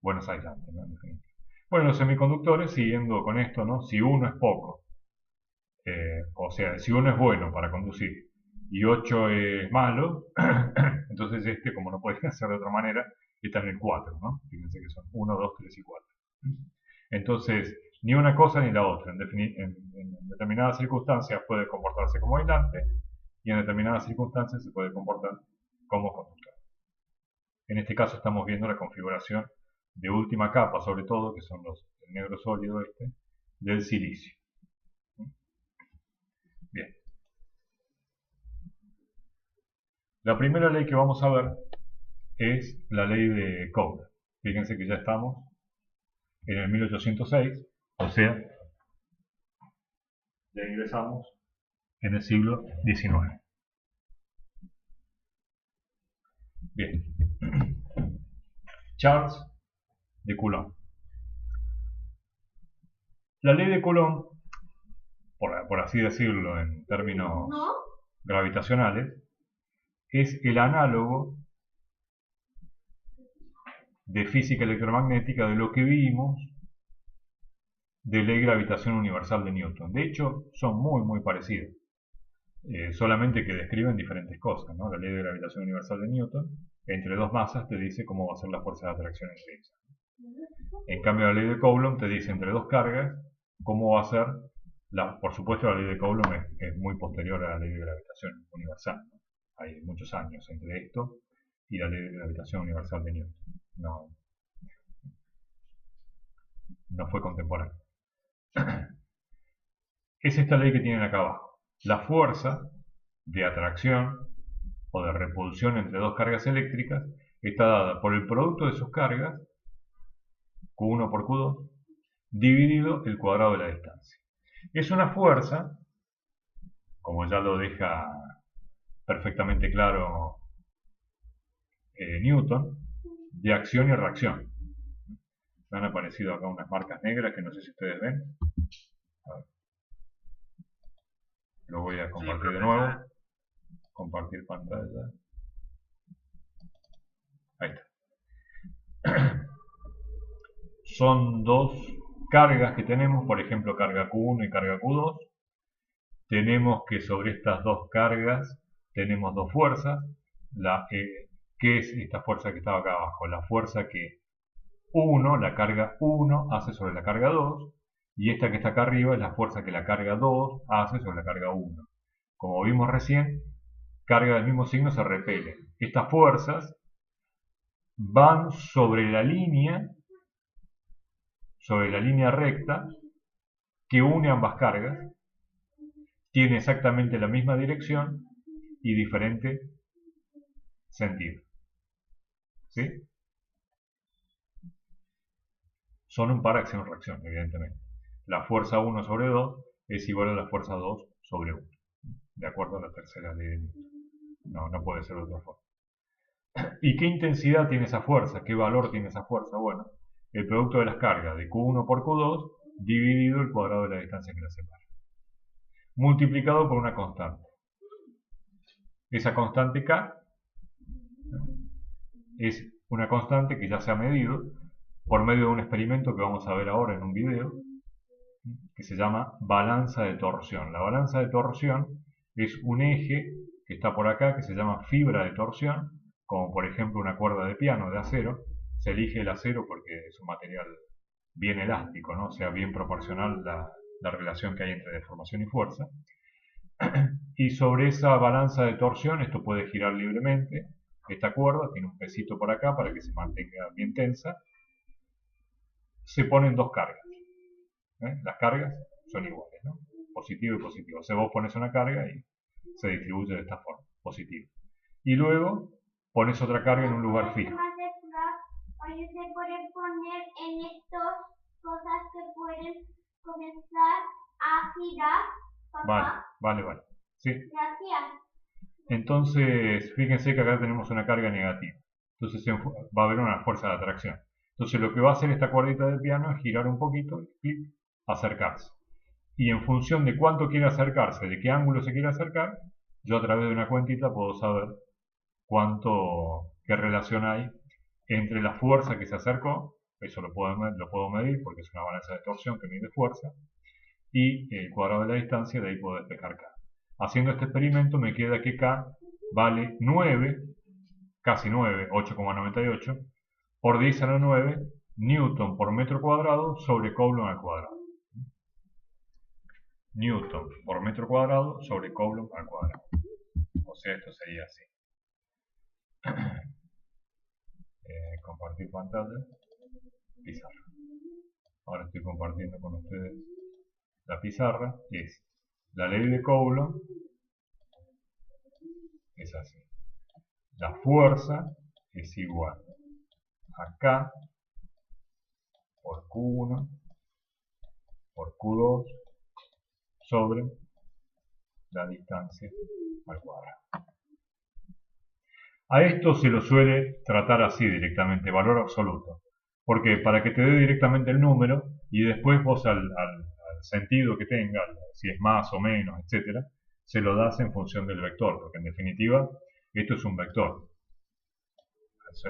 buenos aislantes, ¿no?, en definitiva. Bueno, los semiconductores, siguiendo con esto, ¿no?, si uno es poco, o sea, si uno es bueno para conducir y 8 es malo, entonces como no puede ser de otra manera, está en el 4, ¿no? Fíjense que son 1, 2, 3 y 4. Entonces, ni una cosa ni la otra. En determinadas circunstancias puede comportarse como aislante y en determinadas circunstancias se puede comportar como conductor. En este caso estamos viendo la configuración de última capa, sobre todo, que son el negro sólido del silicio. Bien. La primera ley que vamos a ver es la ley de Coulomb. Fíjense que ya estamos en el 1806, o sea, ya ingresamos en el siglo XIX. Bien. Charles de Coulomb. La ley de Coulomb, por así decirlo en términos gravitacionales, es el análogo de física electromagnética de lo que vimos de ley de gravitación universal de Newton. De hecho, son muy muy parecidos, solamente que describen diferentes cosas, ¿no? La ley de gravitación universal de Newton, entre dos masas te dice cómo va a ser la fuerza de atracción entre ellas. En cambio, la ley de Coulomb te dice entre dos cargas cómo va a ser, por supuesto la ley de Coulomb es muy posterior a la ley de gravitación universal, ¿no? Hay muchos años entre esto y la ley de gravitación universal de Newton. No fue contemporáneo. Es esta ley que tienen acá abajo. La fuerza de atracción o de repulsión entre dos cargas eléctricas está dada por el producto de sus cargas Q1 por Q2, dividido el cuadrado de la distancia. Es una fuerza, como ya lo deja perfectamente claro Newton, de acción y reacción. Me han aparecido acá unas marcas negras que no sé si ustedes ven. A ver. Lo voy a compartir de nuevo. Compartir pantalla. Ahí está. Son dos cargas que tenemos, por ejemplo carga Q1 y carga Q2. Tenemos que sobre estas dos cargas tenemos dos fuerzas. ¿Qué es esta fuerza que estaba acá abajo? La fuerza que la carga 1 hace sobre la carga 2, y esta que está acá arriba es la fuerza que la carga 2 hace sobre la carga 1. Como vimos recién, carga del mismo signo se repelen. Estas fuerzas van sobre la línea recta que une ambas cargas, tiene exactamente la misma dirección y diferente sentido. ¿Sí? Son un par acción-reacción, evidentemente. La fuerza 1 sobre 2 es igual a la fuerza 2 sobre 1, de acuerdo a la tercera ley de Newton. No puede ser de otra forma. ¿Y qué intensidad tiene esa fuerza? ¿Qué valor tiene esa fuerza? Bueno, el producto de las cargas de Q1 por Q2 dividido el cuadrado de la distancia que las separa, multiplicado por una constante. Esa constante K es una constante que ya se ha medido por medio de un experimento que vamos a ver ahora en un video, que se llama balanza de torsión. La balanza de torsión es un eje que está por acá, que se llama fibra de torsión, como por ejemplo una cuerda de piano de acero. Se elige el acero porque es un material bien elástico, ¿no? O sea, bien proporcional la relación que hay entre deformación y fuerza. Y sobre esa balanza de torsión, esto puede girar libremente. Esta cuerda tiene un pesito por acá para que se mantenga bien tensa. Se ponen dos cargas. Las cargas son iguales, ¿no? Positivo y positivo. O sea, vos pones una carga y se distribuye de esta forma, positivo. Y luego pones otra carga en un lugar fijo. Oye, se pueden poner en estas cosas que pueden comenzar a girar, papá. Vale. Sí. Gracias. Entonces, fíjense que acá tenemos una carga negativa. Entonces va a haber una fuerza de atracción. Entonces lo que va a hacer esta cuerdita de piano es girar un poquito y acercarse. Y en función de cuánto quiere acercarse, de qué ángulo se quiere acercar, yo a través de una cuentita puedo saber qué relación hay entre la fuerza que se acercó, eso lo puedo medir porque es una balanza de torsión que mide fuerza, y el cuadrado de la distancia, de ahí puedo despejar K. Haciendo este experimento me queda que K vale 9, casi 9, 8,98, por 10 a la 9 Newton por metro cuadrado sobre Coulomb al cuadrado. Newton por metro cuadrado sobre Coulomb al cuadrado. O sea, esto sería así. Compartir pantalla, pizarra. Ahora estoy compartiendo con ustedes la pizarra. Es la ley de Coulomb, es así. La fuerza es igual a K por Q1 por Q2 sobre la distancia al cuadrado. A esto se lo suele tratar así directamente, valor absoluto. Porque para que te dé directamente el número y después vos al sentido que tenga, si es más o menos, etc., se lo das en función del vector, porque en definitiva esto es un vector.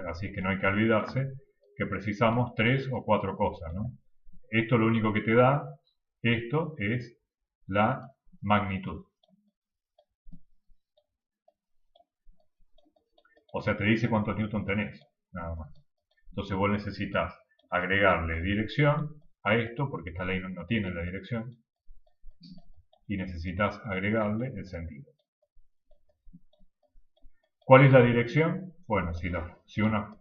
Así que no hay que olvidarse que precisamos 3 o 4 cosas, ¿no? Esto lo único que te da, esto es la magnitud. O sea, te dice cuántos newton tenés, nada más. Entonces vos necesitas agregarle dirección a esto, porque esta ley no tiene la dirección, y necesitas agregarle el sentido. ¿Cuál es la dirección? Bueno, si una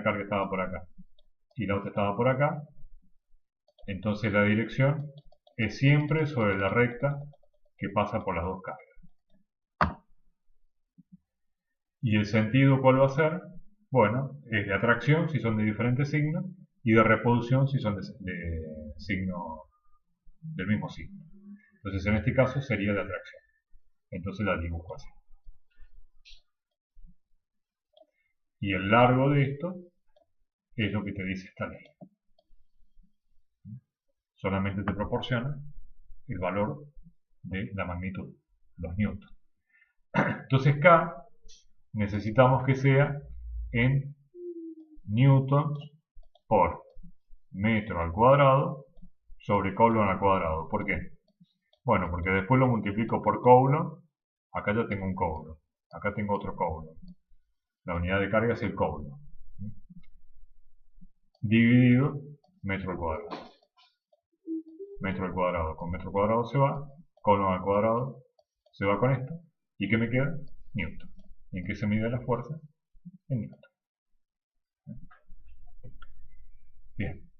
carga estaba por acá y la otra estaba por acá, entonces la dirección es siempre sobre la recta que pasa por las dos cargas. ¿Y el sentido cuál va a ser? Bueno, es de atracción si son de diferentes signos y de reproducción si son de signo del mismo signo. Entonces en este caso sería de atracción. Entonces la dibujo así. Y el largo de esto es lo que te dice esta ley. Solamente te proporciona el valor de la magnitud, los newtons. Entonces K necesitamos que sea en newtons por metro al cuadrado sobre coulomb al cuadrado. ¿Por qué? Bueno, porque después lo multiplico por coulomb. Acá ya tengo un coulomb. Acá tengo otro coulomb. La unidad de carga es el coulomb. Dividido metro al cuadrado. Metro al cuadrado con metro al cuadrado se va. Coulomb al cuadrado se va con esto. ¿Y qué me queda? Newton. ¿Y en qué se mide la fuerza? En Newton. Bien.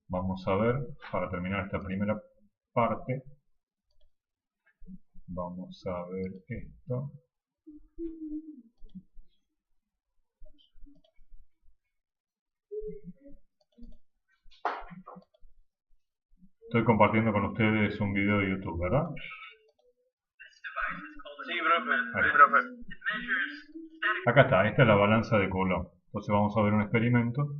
Vamos a ver, para terminar esta primera parte, vamos a ver esto. Estoy compartiendo con ustedes un video de YouTube, ¿verdad? Sí, profe. Sí, profe. Acá está, esta es la balanza de Coulomb. Entonces vamos a ver un experimento.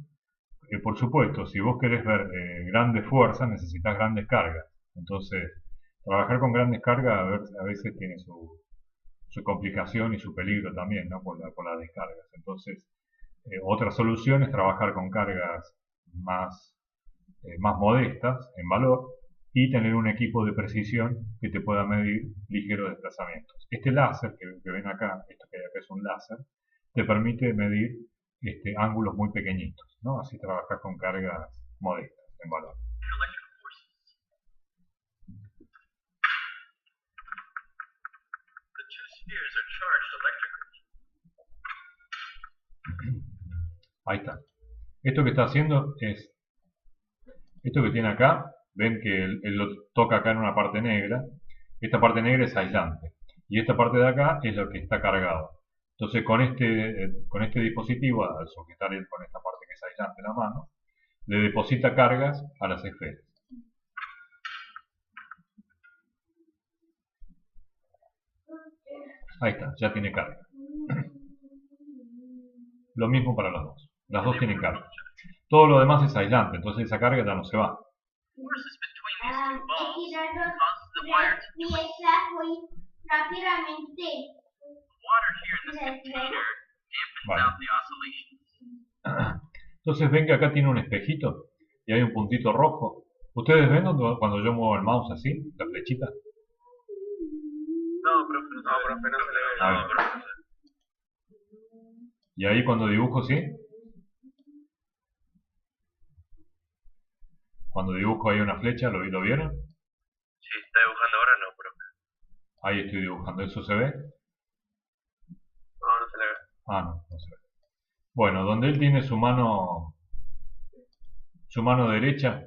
Por supuesto, si vos querés ver grandes fuerzas, necesitas grandes cargas. Entonces, trabajar con grandes cargas a veces tiene su complicación y su peligro también, ¿no? Por las descargas. Entonces, otra solución es trabajar con cargas más modestas en valor y tener un equipo de precisión que te pueda medir ligeros desplazamientos. Este láser que ven acá, esto que hay acá es un láser, te permite medir ángulos muy pequeñitos, ¿no? Así trabajas con cargas modestas en valor. Ahí está. Esto que está haciendo es, esto que tiene acá, ven que él lo toca acá en una parte negra. Esta parte negra es aislante. Y esta parte de acá es lo que está cargado. Entonces con este dispositivo, al sujetar con esta parte que es aislante en la mano, le deposita cargas a las esferas. Ahí está, ya tiene carga. Lo mismo para las dos. Las dos tienen carga. Todo lo demás es aislante, entonces esa carga ya no se va. Vale. Entonces ven que acá tiene un espejito y hay un puntito rojo. ¿Ustedes ven cuando yo muevo el mouse así, la flechita? No, profe, no se le ve. No, profe. ¿Y ahí cuando dibujo sí? Cuando dibujo hay una flecha, ¿lo vieron? Sí, está dibujando ahora, no, profe. Ahí estoy dibujando, ¿eso se ve? No, no se le ve. Ah, no se ve. Bueno, donde él tiene su mano derecha,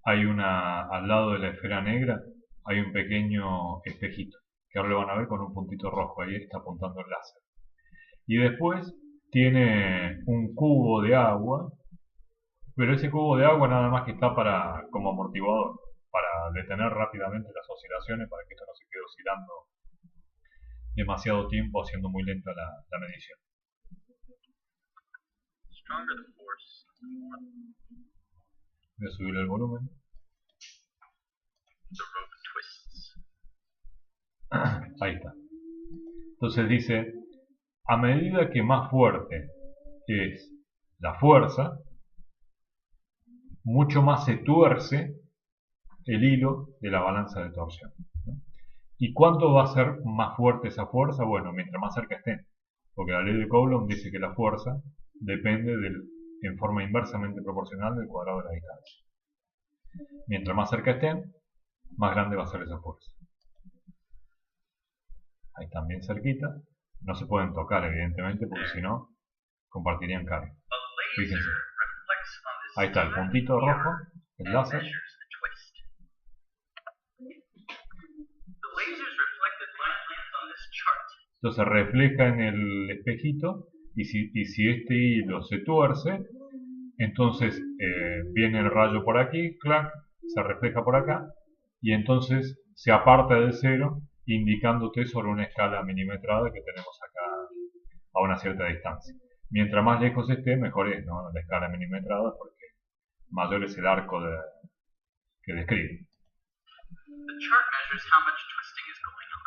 hay al lado de la esfera negra, hay un pequeño espejito, que ahora lo van a ver con un puntito rojo, ahí está apuntando el láser. Y después tiene un cubo de agua, pero ese cubo de agua nada más que está como amortiguador, para detener rápidamente las oscilaciones, para que esto no se quede oscilando demasiado tiempo, haciendo muy lenta la medición. Voy a subir el volumen. Ahí está. Entonces dice, a medida que más fuerte es la fuerza, mucho más se tuerce el hilo de la balanza de torsión, ¿no? ¿Y cuánto va a ser más fuerte esa fuerza? Bueno, mientras más cerca estén. Porque la ley de Coulomb dice que la fuerza depende en forma inversamente proporcional del cuadrado de la distancia. Mientras más cerca estén, más grande va a ser esa fuerza. Ahí están bien cerquita. No se pueden tocar, evidentemente, porque si no, compartirían carga. Fíjense. Ahí está el puntito rojo, el láser. Entonces refleja en el espejito y si este hilo se tuerce, entonces viene el rayo por aquí, clac, se refleja por acá y entonces se aparta del cero indicándote sobre una escala milimetrada que tenemos acá a una cierta distancia. Mientras más lejos esté, mejor es, ¿no? La escala milimetrada porque mayor es el arco que describe. The chart measures how much twisting is going on.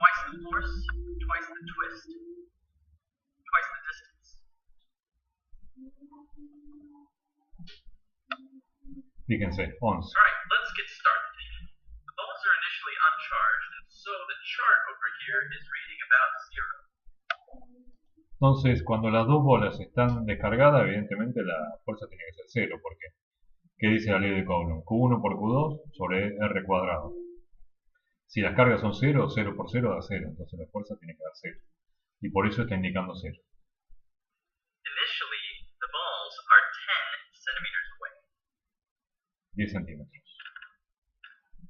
Twice the force, twice the twist, twice the distance. Fíjense, 11. Alright, let's get started. The balls are initially uncharged, and so the chart over here is reading about 0. Entonces, cuando las dos bolas están descargadas, evidentemente la fuerza tiene que ser 0, porque ¿qué dice la ley de Coulomb? Q1 por Q2 sobre R cuadrado. Si las cargas son 0, 0 por 0 da 0, entonces la fuerza tiene que dar 0. Y por eso está indicando 0. Initially, the balls are 10 centimeters away. 10 centímetros.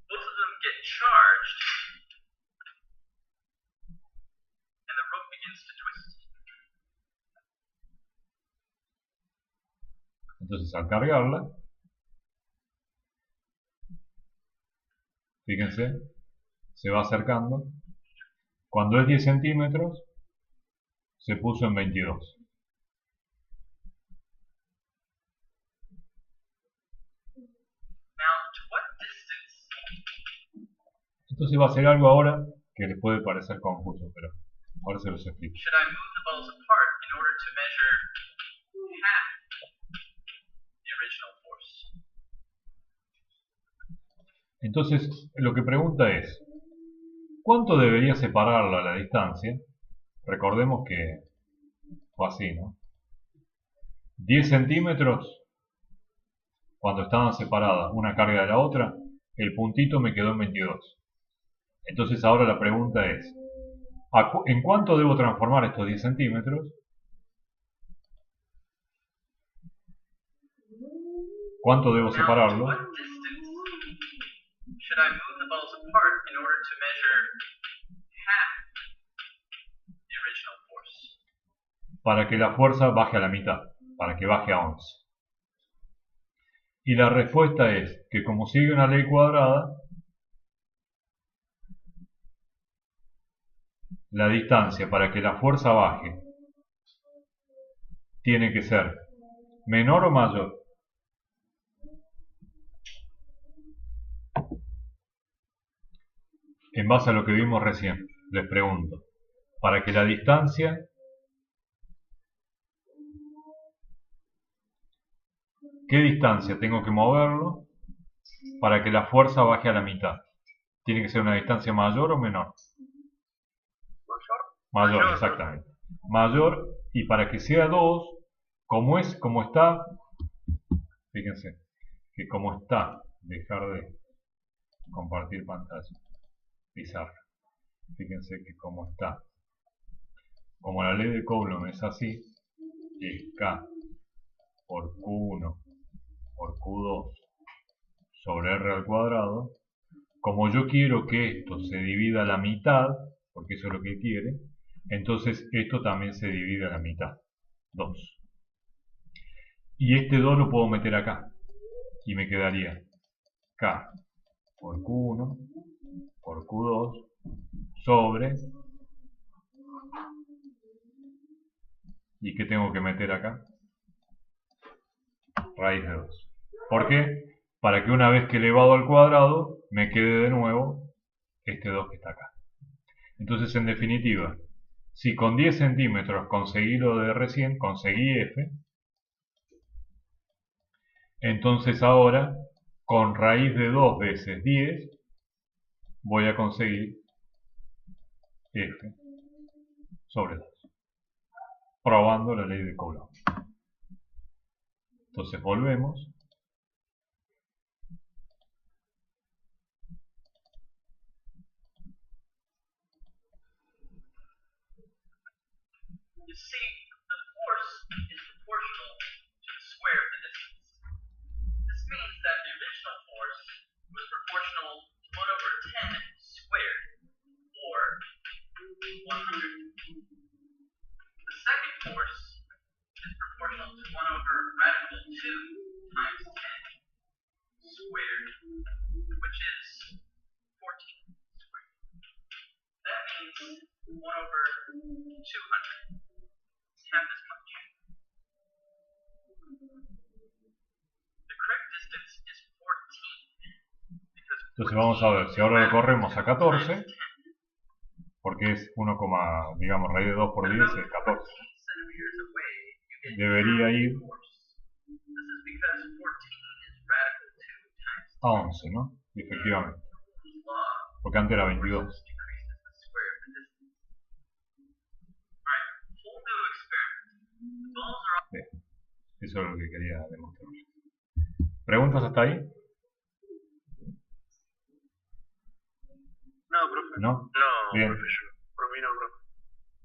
Both of them get charged, and the rope begins to twist. Entonces al cargarla, fíjense, se va acercando. Cuando es 10 centímetros, se puso en 22. Now, to what distance Entonces va a hacer algo ahora que les puede parecer confuso, pero ahora se los explico. should I move the balls apart in order to measure half the original force? Entonces lo que pregunta es, ¿cuánto debería separarla la distancia? Recordemos que fue así, ¿no? 10 centímetros, cuando estaban separadas una carga de la otra, el puntito me quedó en 22. Entonces ahora la pregunta es, ¿en cuánto debo transformar estos 10 centímetros? ¿Cuánto debo Now, to separarlo? what distance should I move the balls apart in order to measure half the original force? Para que la fuerza baje a la mitad, para que baje a 11. Y la respuesta es que como sigue una ley cuadrada, la distancia para que la fuerza baje tiene que ser menor o mayor. En base a lo que vimos recién, les pregunto, para que la distancia ¿qué distancia tengo que moverlo para que la fuerza baje a la mitad? ¿Tiene que ser una distancia mayor o menor? Mayor, exactamente. Mayor, y para que sea 2, como está, fíjense, que como está, dejar de compartir pantalla, pizarra. Fíjense que como está, como la ley de Coulomb es así, es K por Q1 por Q2 sobre R al cuadrado. Como yo quiero que esto se divida a la mitad, porque eso es lo que quiere, entonces esto también se divide a la mitad, 2. Y este 2 lo puedo meter acá, y me quedaría K por Q1 por Q2 sobre, ¿y qué tengo que meter acá? Raíz de 2. ¿Por qué? Para que una vez que elevado al cuadrado me quede de nuevo este 2 que está acá. Entonces, en definitiva, si con 10 centímetros conseguí lo de recién, conseguí F, entonces ahora con raíz de 2 veces 10 voy a conseguir F sobre 2, probando la ley de Coulomb. Entonces volvemos. You see, the force is proportional to the square of the distance. This means that the original force was proportional to 1 over 10 squared, or 100. 1 over 200. It's half as much. The correct distance is 14. Because Entonces vamos a ver, si ahora lo corremos a 14, times 10. porque es 1, digamos, raíz de 2 por 10 es 14. Centimeters away, you get Debería half ir the force. This is because 14 is radical 2 times a 11, ¿no? Y efectivamente, Ohm's law. porque antes era 22. Force decreases the square of the distance. Alright, whole new experiment. The balls are all Bien, eso es lo que quería demostrar. ¿Preguntas hasta ahí? No, profe. ¿No? No, Bien. profe, yo. Por mí no, profe.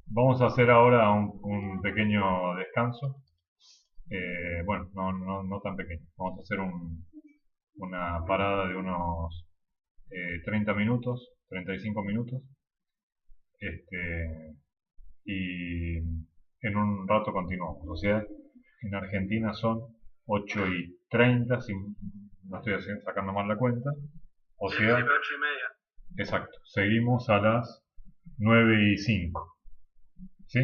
Vamos a hacer ahora un pequeño descanso. Bueno, no tan pequeño. Vamos a hacer una parada de unos 30 minutos, 35 minutos. Y en un rato continuamos. O sea, en Argentina son 8:30, si no estoy sacando mal la cuenta. O Sí, sea, sí, pero 8:30. exacto. Seguimos a las 9:05. ¿Sí?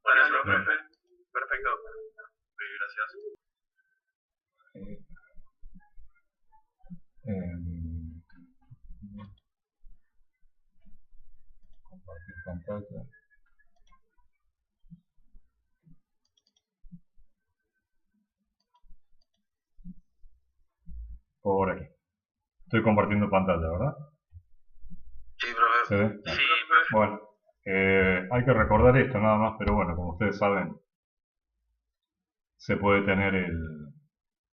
Bueno, Bien. profe. Perfecto. Gracias. Compartir pantalla. Por aquí. Estoy compartiendo pantalla, ¿verdad? Sí, profe. ¿Se ve? Sí, profe. Bueno, hay que recordar esto nada más, pero bueno, como ustedes saben, se puede tener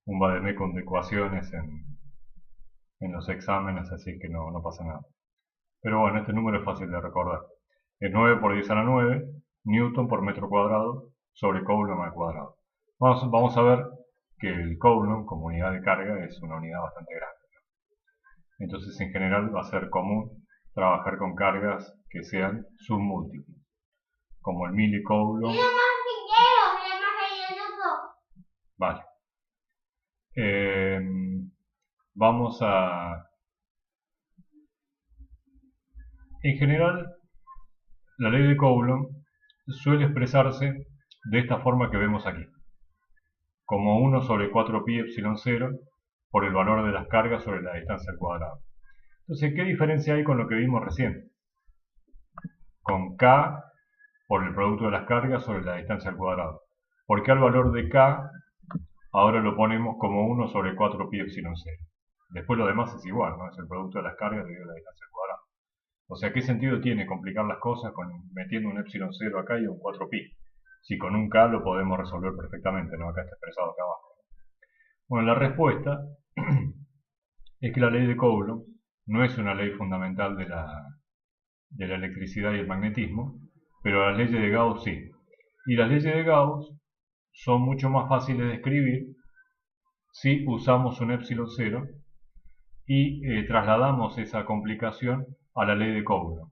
un vademecum de ecuaciones en los exámenes, así que no pasa nada. Pero bueno, este número es fácil de recordar. Es 9 por 10 a la 9 newton por metro cuadrado sobre coulomb al cuadrado. Vamos a ver que el coulomb como unidad de carga es una unidad bastante grande. Entonces, en general va a ser común trabajar con cargas que sean submúltiples, como el milicoulomb. Mira más video, mira más el YouTube. Vale. Vamos a... En general, la ley de Coulomb suele expresarse de esta forma que vemos aquí, como 1 sobre 4 pi epsilon 0 por el valor de las cargas sobre la distancia al cuadrado. Entonces, ¿qué diferencia hay con lo que vimos recién? Con K por el producto de las cargas sobre la distancia al cuadrado. ¿Por qué al valor de K ahora lo ponemos como 1 sobre 4 pi epsilon 0? Después lo demás es igual, ¿no? Es el producto de las cargas dividido la distancia al cuadrado. O sea, ¿qué sentido tiene complicar las cosas metiendo un epsilon 0 acá y un 4pi? Si con un K lo podemos resolver perfectamente, ¿no? Acá está expresado acá abajo. Bueno, la respuesta es que la ley de Coulomb no es una ley fundamental de la electricidad y el magnetismo, pero las leyes de Gauss sí. Y las leyes de Gauss son mucho más fáciles de escribir si usamos un epsilon 0 y trasladamos esa complicación a la ley de Coulomb,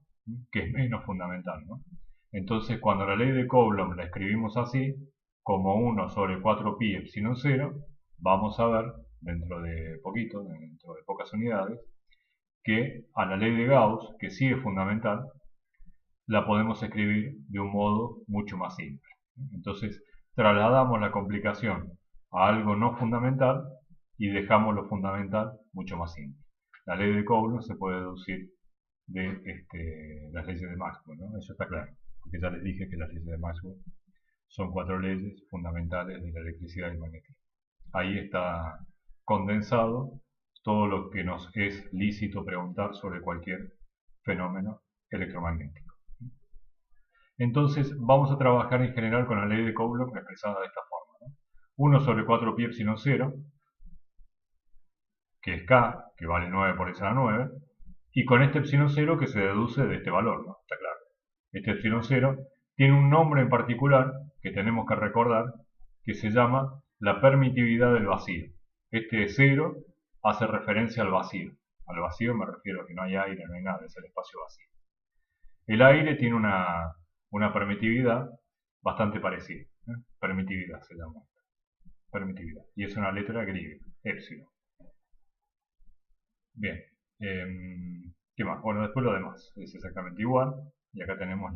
que es menos fundamental, ¿no? Entonces, cuando la ley de Coulomb la escribimos así, como 1 sobre 4 pi epsilon 0, vamos a ver, dentro de poquito, dentro de pocas unidades, que a la ley de Gauss, que sí es fundamental, la podemos escribir de un modo mucho más simple. Entonces, trasladamos la complicación a algo no fundamental y dejamos lo fundamental mucho más simple. La ley de Coulomb se puede deducir de las leyes de Maxwell, ¿no? Eso está claro, porque ya les dije que las leyes de Maxwell son 4 leyes fundamentales de la electricidad y el magnetismo. Ahí está condensado todo lo que nos es lícito preguntar sobre cualquier fenómeno electromagnético. Entonces vamos a trabajar en general con la ley de Coulomb expresada de esta forma, ¿no? 1 sobre 4 pi epsilon 0, que es K, que vale 9 por 10 a la 9, y con este epsilon 0 que se deduce de este valor, ¿no? Está claro. Este epsilon 0 tiene un nombre en particular que tenemos que recordar, que se llama la permitividad del vacío. Este 0 hace referencia al vacío. Al vacío me refiero a que no hay aire, no hay nada, es el espacio vacío. El aire tiene una permitividad bastante parecida. Permitividad se llama. Permitividad. Y es una letra griega, epsilon. Bien. ¿Qué más? Bueno, después lo demás es exactamente igual. Y acá tenemos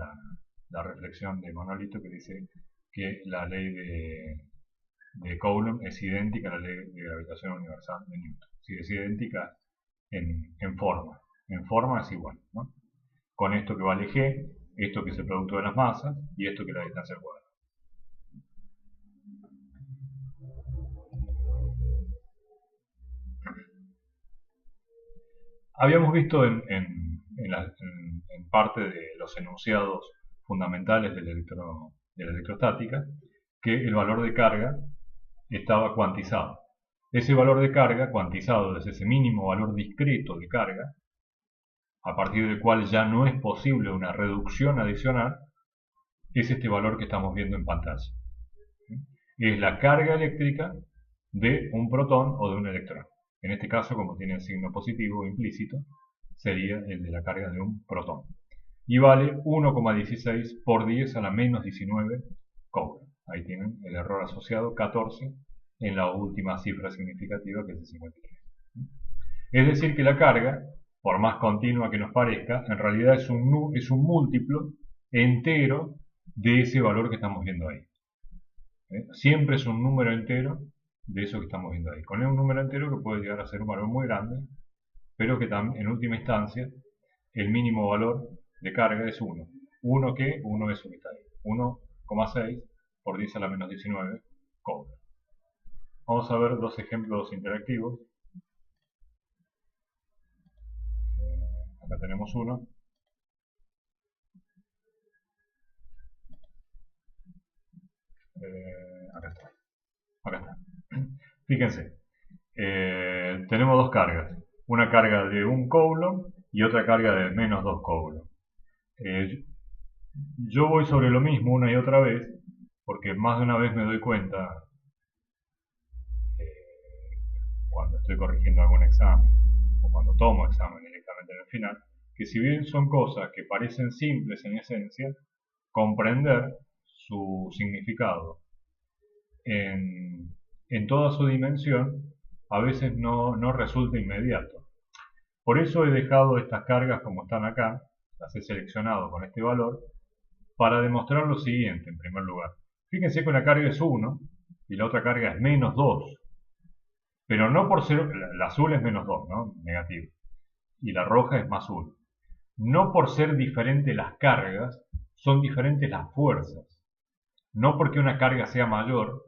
la reflexión de Monolito que dice que la ley de Coulomb es idéntica a la ley de gravitación universal de Newton. Sí, es idéntica en forma. En forma es igual, ¿no? Con esto que vale G, esto que es el producto de las masas y esto que es la distancia al cuadrado. Habíamos visto en parte de los enunciados fundamentales de la electrostática que el valor de carga estaba cuantizado. Ese valor de carga cuantizado es ese mínimo valor discreto de carga, a partir del cual ya no es posible una reducción adicional, es este valor que estamos viendo en pantalla. Es la carga eléctrica de un protón o de un electrón. En este caso, como tiene el signo positivo implícito, sería el de la carga de un protón. Y vale 1,16 por 10 a la menos 19 Coulomb. Ahí tienen el error asociado 14 en la última cifra significativa, que es el 53. Es decir, que la carga, por más continua que nos parezca, en realidad es un múltiplo entero de ese valor que estamos viendo ahí. Siempre es un número entero de eso que estamos viendo ahí. Con un número entero que puede llegar a ser un valor muy grande, pero que también, en última instancia, el mínimo valor de carga es 1. 1 que 1 es eso que está ahí. 1,6 por 10 a la menos 19 Coulomb. Vamos a ver dos ejemplos interactivos. Acá tenemos uno. Acá está. Fíjense, tenemos dos cargas. Una carga de 1 Coulomb y otra carga de menos 2 Coulomb. Yo voy sobre lo mismo una y otra vez, porque más de una vez me doy cuenta, cuando estoy corrigiendo algún examen, o cuando tomo examen directamente en el final, que si bien son cosas que parecen simples en esencia, comprender su significado en toda su dimensión a veces no resulta inmediato. Por eso he dejado estas cargas como están acá, las he seleccionado con este valor, para demostrar lo siguiente en primer lugar. Fíjense que una carga es 1 y la otra carga es menos 2, pero no por ser, la azul es menos 2, ¿no? Negativo, y la roja es más 1. No por ser diferentes las cargas, son diferentes las fuerzas. No porque una carga sea mayor,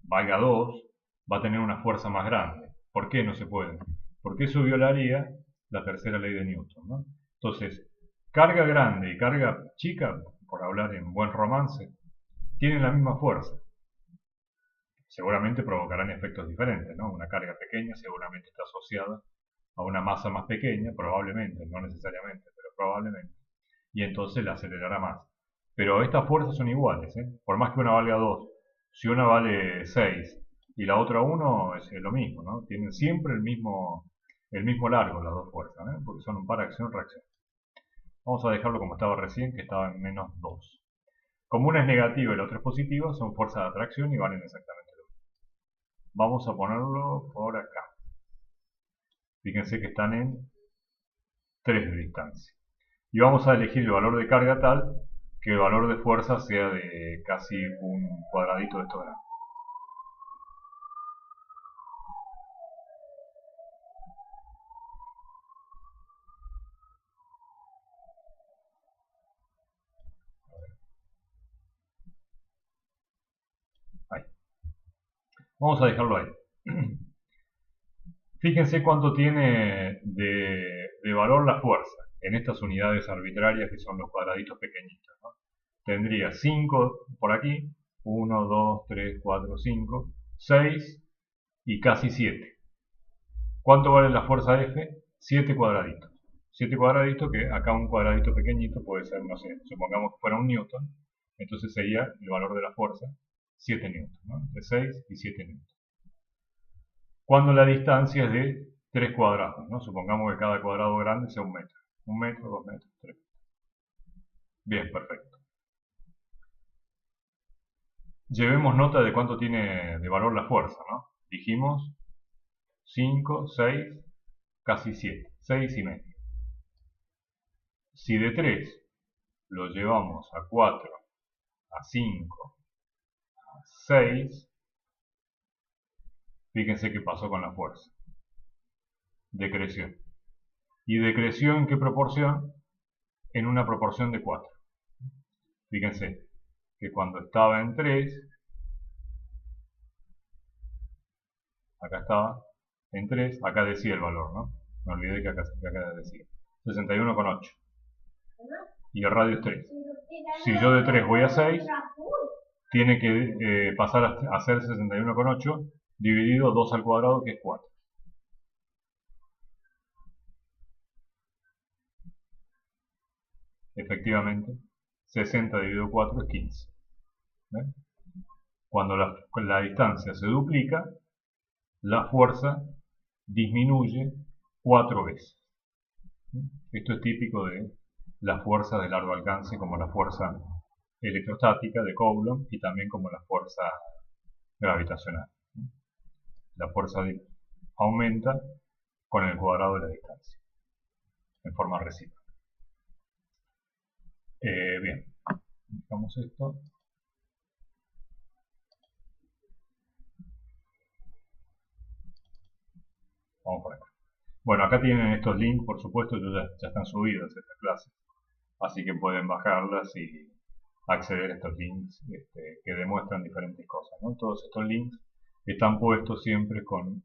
valga 2, va a tener una fuerza más grande. ¿Por qué no se puede? Porque eso violaría la tercera ley de Newton, ¿no? Entonces, carga grande y carga chica, por hablar en buen romance, tienen la misma fuerza. Seguramente provocarán efectos diferentes, ¿no? Una carga pequeña seguramente está asociada a una masa más pequeña, probablemente, no necesariamente, pero probablemente, y entonces la acelerará más. Pero estas fuerzas son iguales, ¿eh? Por más que una valga 2, si una vale 6 y la otra 1, es lo mismo, ¿no? Tienen siempre el mismo largo las dos fuerzas, ¿eh? Porque son un par acción-reacción. Vamos a dejarlo como estaba recién, que estaba en menos 2. Como una es negativa y la otra es positiva, son fuerzas de atracción y valen exactamente lo mismo. Vamos a ponerlo por acá. Fíjense que están en 3 de distancia. Y vamos a elegir el valor de carga tal que el valor de fuerza sea de casi un cuadradito de estos grandes. Ahí. Vamos a dejarlo ahí. Fíjense cuánto tiene de valor la fuerza en estas unidades arbitrarias que son los cuadraditos pequeñitos, ¿no? Tendría 5 por aquí, 1, 2, 3, 4, 5, 6 y casi 7. ¿Cuánto vale la fuerza F? 7 cuadraditos. 7 cuadraditos, que acá un cuadradito pequeñito puede ser, no sé, supongamos que fuera un newton, entonces sería el valor de la fuerza 7 newton, ¿no? Entre 6 y 7 newton. Cuando la distancia es de 3 cuadrados, ¿no? Supongamos que cada cuadrado grande sea 1 metro. 1 metro, 2 metros, 3. Bien, perfecto. Llevemos nota de cuánto tiene de valor la fuerza, ¿no? Dijimos 5, 6, casi 7. 6 y medio. Si de 3 lo llevamos a 4, a 5, a 6, fíjense qué pasó con la fuerza. Decreció. ¿Y decreció en qué proporción? En una proporción de 4. Fíjense que cuando estaba en 3, acá estaba en 3, acá decía el valor, ¿no? Me olvidé que acá decía 61,8. Y el radio es 3. Si yo de 3 voy a 6, tiene que pasar a ser 61,8 dividido 2 al cuadrado, que es 4. Efectivamente, 60 dividido 4 es 15. ¿Ven? Cuando la distancia se duplica, la fuerza disminuye 4 veces. Esto es típico de la fuerza de largo alcance, como la fuerza electrostática de Coulomb y también como la fuerza gravitacional. La fuerza aumenta con el cuadrado de la distancia, en forma recíproca. Bien, dejamos esto. Vamos por acá. Bueno, acá tienen estos links, por supuesto, ya están subidas estas clases, así que pueden bajarlas y acceder a estos links que demuestran diferentes cosas, ¿no? Todos estos links están puestos siempre con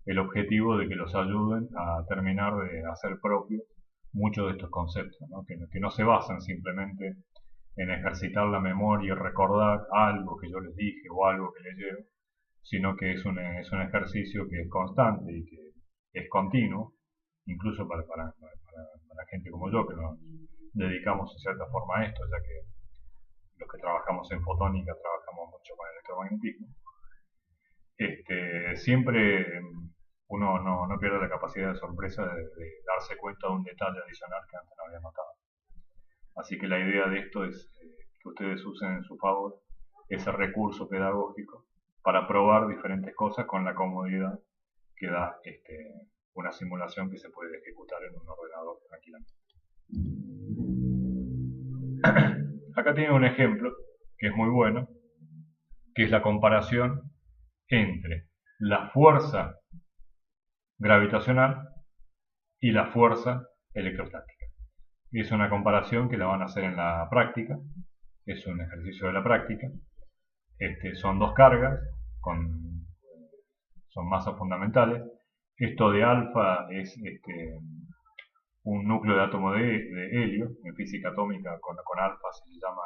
el objetivo de que los ayuden a terminar de hacer propio muchos de estos conceptos, ¿no? Que no se basan simplemente en ejercitar la memoria y recordar algo que yo les dije o algo que leyeron, sino que es un ejercicio que es constante y que es continuo, incluso para gente como yo, que nos dedicamos en cierta forma a esto, ya que los que trabajamos en fotónica trabajamos mucho con el electromagnetismo. Siempre uno no pierde la capacidad de sorpresa de darse cuenta de un detalle adicional que antes no había notado. Así que la idea de esto es que ustedes usen en su favor ese recurso pedagógico para probar diferentes cosas con la comodidad que da una simulación que se puede ejecutar en un ordenador tranquilamente. Acá tienen un ejemplo que es muy bueno, que es la comparación entre la fuerza gravitacional y la fuerza electrostática. Y es una comparación que la van a hacer en la práctica, es un ejercicio de la práctica. Son dos cargas, son masas fundamentales. Esto de alfa es un núcleo de átomo de helio. En física atómica con alfa se le llama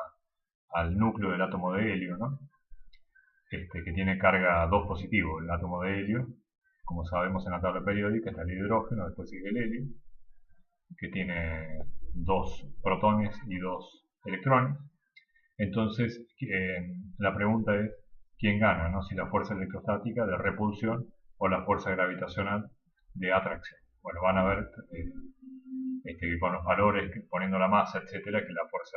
al núcleo del átomo de helio, ¿no? Que tiene carga 2 positivo, el átomo de helio. Como sabemos en la tabla periódica está el hidrógeno, después sigue el helio, que tiene 2 protones y 2 electrones. Entonces, la pregunta es, ¿quién gana, ¿no? Si la fuerza electrostática de repulsión o la fuerza gravitacional de atracción. Bueno, van a ver que con los valores, poniendo la masa, etcétera, que la fuerza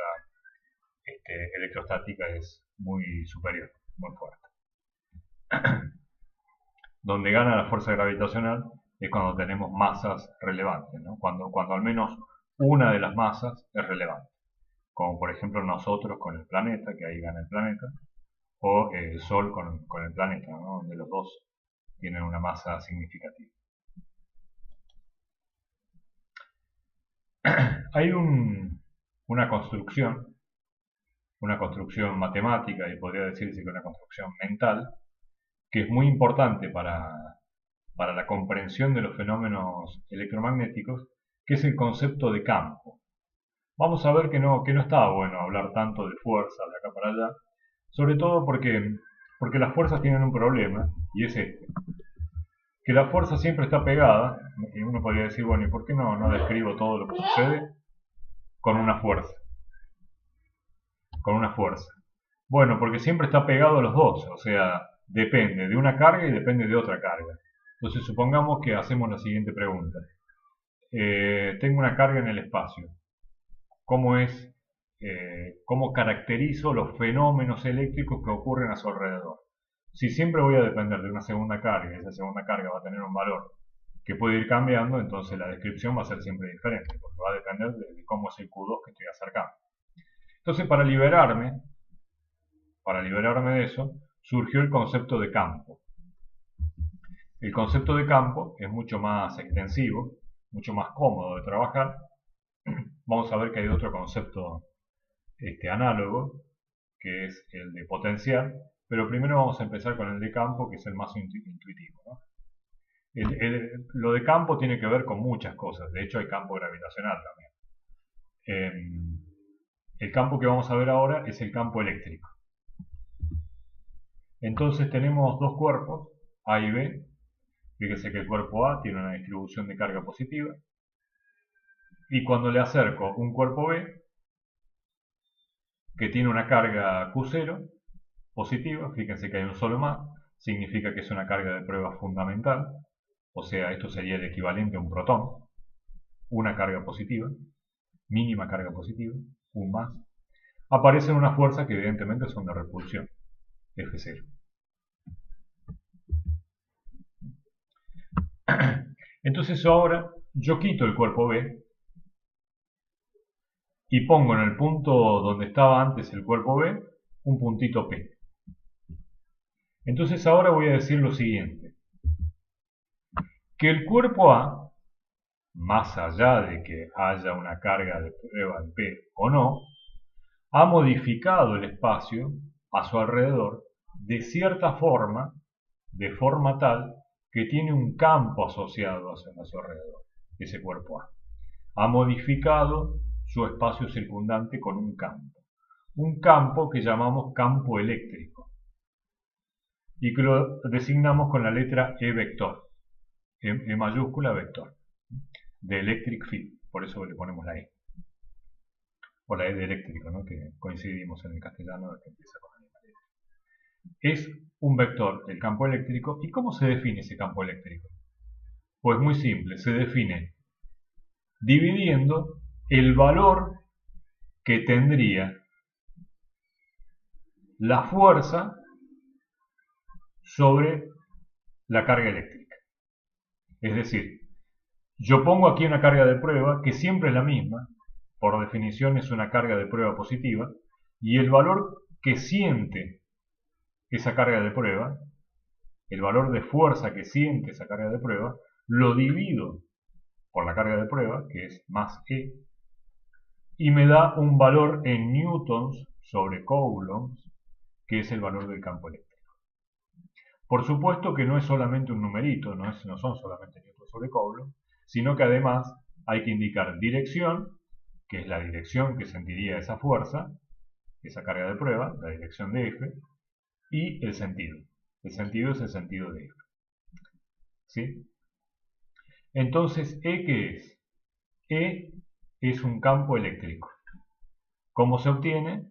electrostática es muy superior, muy fuerte. Donde gana la fuerza gravitacional es cuando tenemos masas relevantes, ¿no? Cuando al menos una de las masas es relevante. Como por ejemplo nosotros con el planeta, que ahí gana el planeta, o el Sol con el planeta, ¿no? Donde los dos tienen una masa significativa. Hay una construcción matemática, y podría decirse que una construcción mental, que es muy importante para la comprensión de los fenómenos electromagnéticos, que es el concepto de campo. Vamos a ver que no está bueno hablar tanto de fuerza de acá para allá, sobre todo porque las fuerzas tienen un problema, y es que la fuerza siempre está pegada, y uno podría decir, bueno, ¿y por qué no describo todo lo que sucede con una fuerza? Con una fuerza. Bueno, porque siempre está pegado a los dos, o sea, depende de una carga y depende de otra carga. Entonces supongamos que hacemos la siguiente pregunta. Tengo una carga en el espacio. ¿Cómo caracterizo los fenómenos eléctricos que ocurren a su alrededor? Si siempre voy a depender de una segunda carga, y esa segunda carga va a tener un valor que puede ir cambiando, entonces la descripción va a ser siempre diferente, porque va a depender de cómo es el Q2 que estoy acercando. Entonces, para liberarme de eso, surgió el concepto de campo. El concepto de campo es mucho más extensivo, mucho más cómodo de trabajar. Vamos a ver que hay otro concepto análogo, que es el de potencial, pero primero vamos a empezar con el de campo, que es el más intuitivo, ¿no? Lo de campo tiene que ver con muchas cosas, de hecho hay campo gravitacional también. El campo que vamos a ver ahora es el campo eléctrico. Entonces tenemos dos cuerpos, A y B. Fíjense que el cuerpo A tiene una distribución de carga positiva, y cuando le acerco un cuerpo B, que tiene una carga Q0 positiva, fíjense que hay un solo más, significa que es una carga de prueba fundamental, o sea, esto sería el equivalente a un protón, una carga positiva, mínima carga positiva, un más, aparecen unas fuerzas que evidentemente son de repulsión, F0. Entonces ahora yo quito el cuerpo B y pongo en el punto donde estaba antes el cuerpo B un puntito P. Entonces ahora voy a decir lo siguiente, que el cuerpo A, más allá de que haya una carga de prueba en P o no, ha modificado el espacio a su alrededor de cierta forma, de forma tal que tiene un campo asociado a su alrededor, ese cuerpo A. Ha modificado su espacio circundante con un campo que llamamos campo eléctrico, y que lo designamos con la letra E vector, E mayúscula vector, de electric field, por eso le ponemos la E, o la E de eléctrico, ¿no? Que coincidimos en el castellano que empieza con la misma letra. Es un vector el campo eléctrico. ¿Y cómo se define ese campo eléctrico? Pues muy simple, se define dividiendo el valor que tendría la fuerza sobre la carga eléctrica. Es decir, yo pongo aquí una carga de prueba que siempre es la misma, por definición es una carga de prueba positiva, y el valor que siente esa carga de prueba, el valor de fuerza que siente esa carga de prueba, lo divido por la carga de prueba, que es más E, y me da un valor en newtons sobre coulombs, que es el valor del campo eléctrico. Por supuesto que no es solamente un numerito, no son solamente newtons sobre coulomb, sino que además hay que indicar dirección, que es la dirección que sentiría esa fuerza, esa carga de prueba, la dirección de F, y el sentido. El sentido es el sentido de F. ¿Sí? Entonces, ¿E qué es? E es un campo eléctrico. ¿Cómo se obtiene?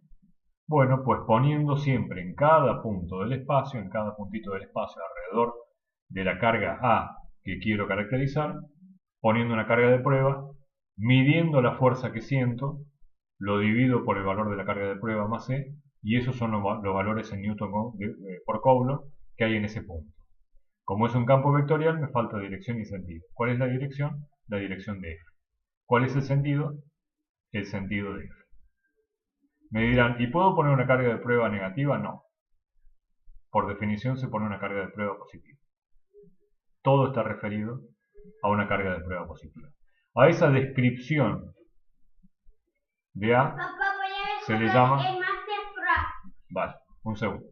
Bueno, pues poniendo siempre en cada punto del espacio, en cada puntito del espacio alrededor de la carga A que quiero caracterizar, poniendo una carga de prueba, midiendo la fuerza que siento, lo divido por el valor de la carga de prueba más E, y esos son los valores en newton por coulomb que hay en ese punto. Como es un campo vectorial, me falta dirección y sentido. ¿Cuál es la dirección? La dirección de F. ¿Cuál es el sentido? El sentido de F. Me dirán, ¿y puedo poner una carga de prueba negativa? No. Por definición se pone una carga de prueba positiva. Todo está referido a una carga de prueba positiva. A esa descripción de A se le llama... Vale, un segundo.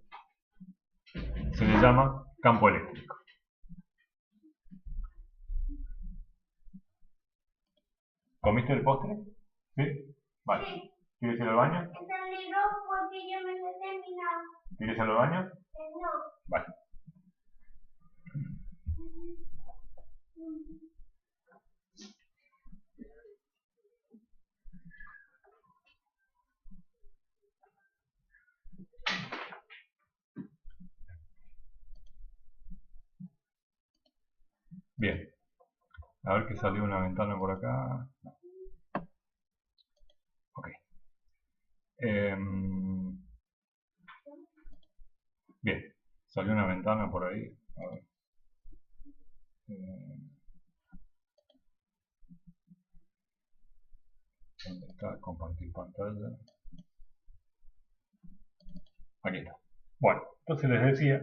Se le llama campo eléctrico. ¿Comiste el postre? ¿Sí? Vale. Sí. ¿Quieres ir al baño? Está negro porque yo me lo he terminado. ¿Quieres ir al baño? No. Vale. Bien. A ver que salió una ventana por acá. No. Ok. Bien. Salió una ventana por ahí. A ver. ¿Dónde está? Compartir pantalla. Aquí está. Bueno, entonces les decía,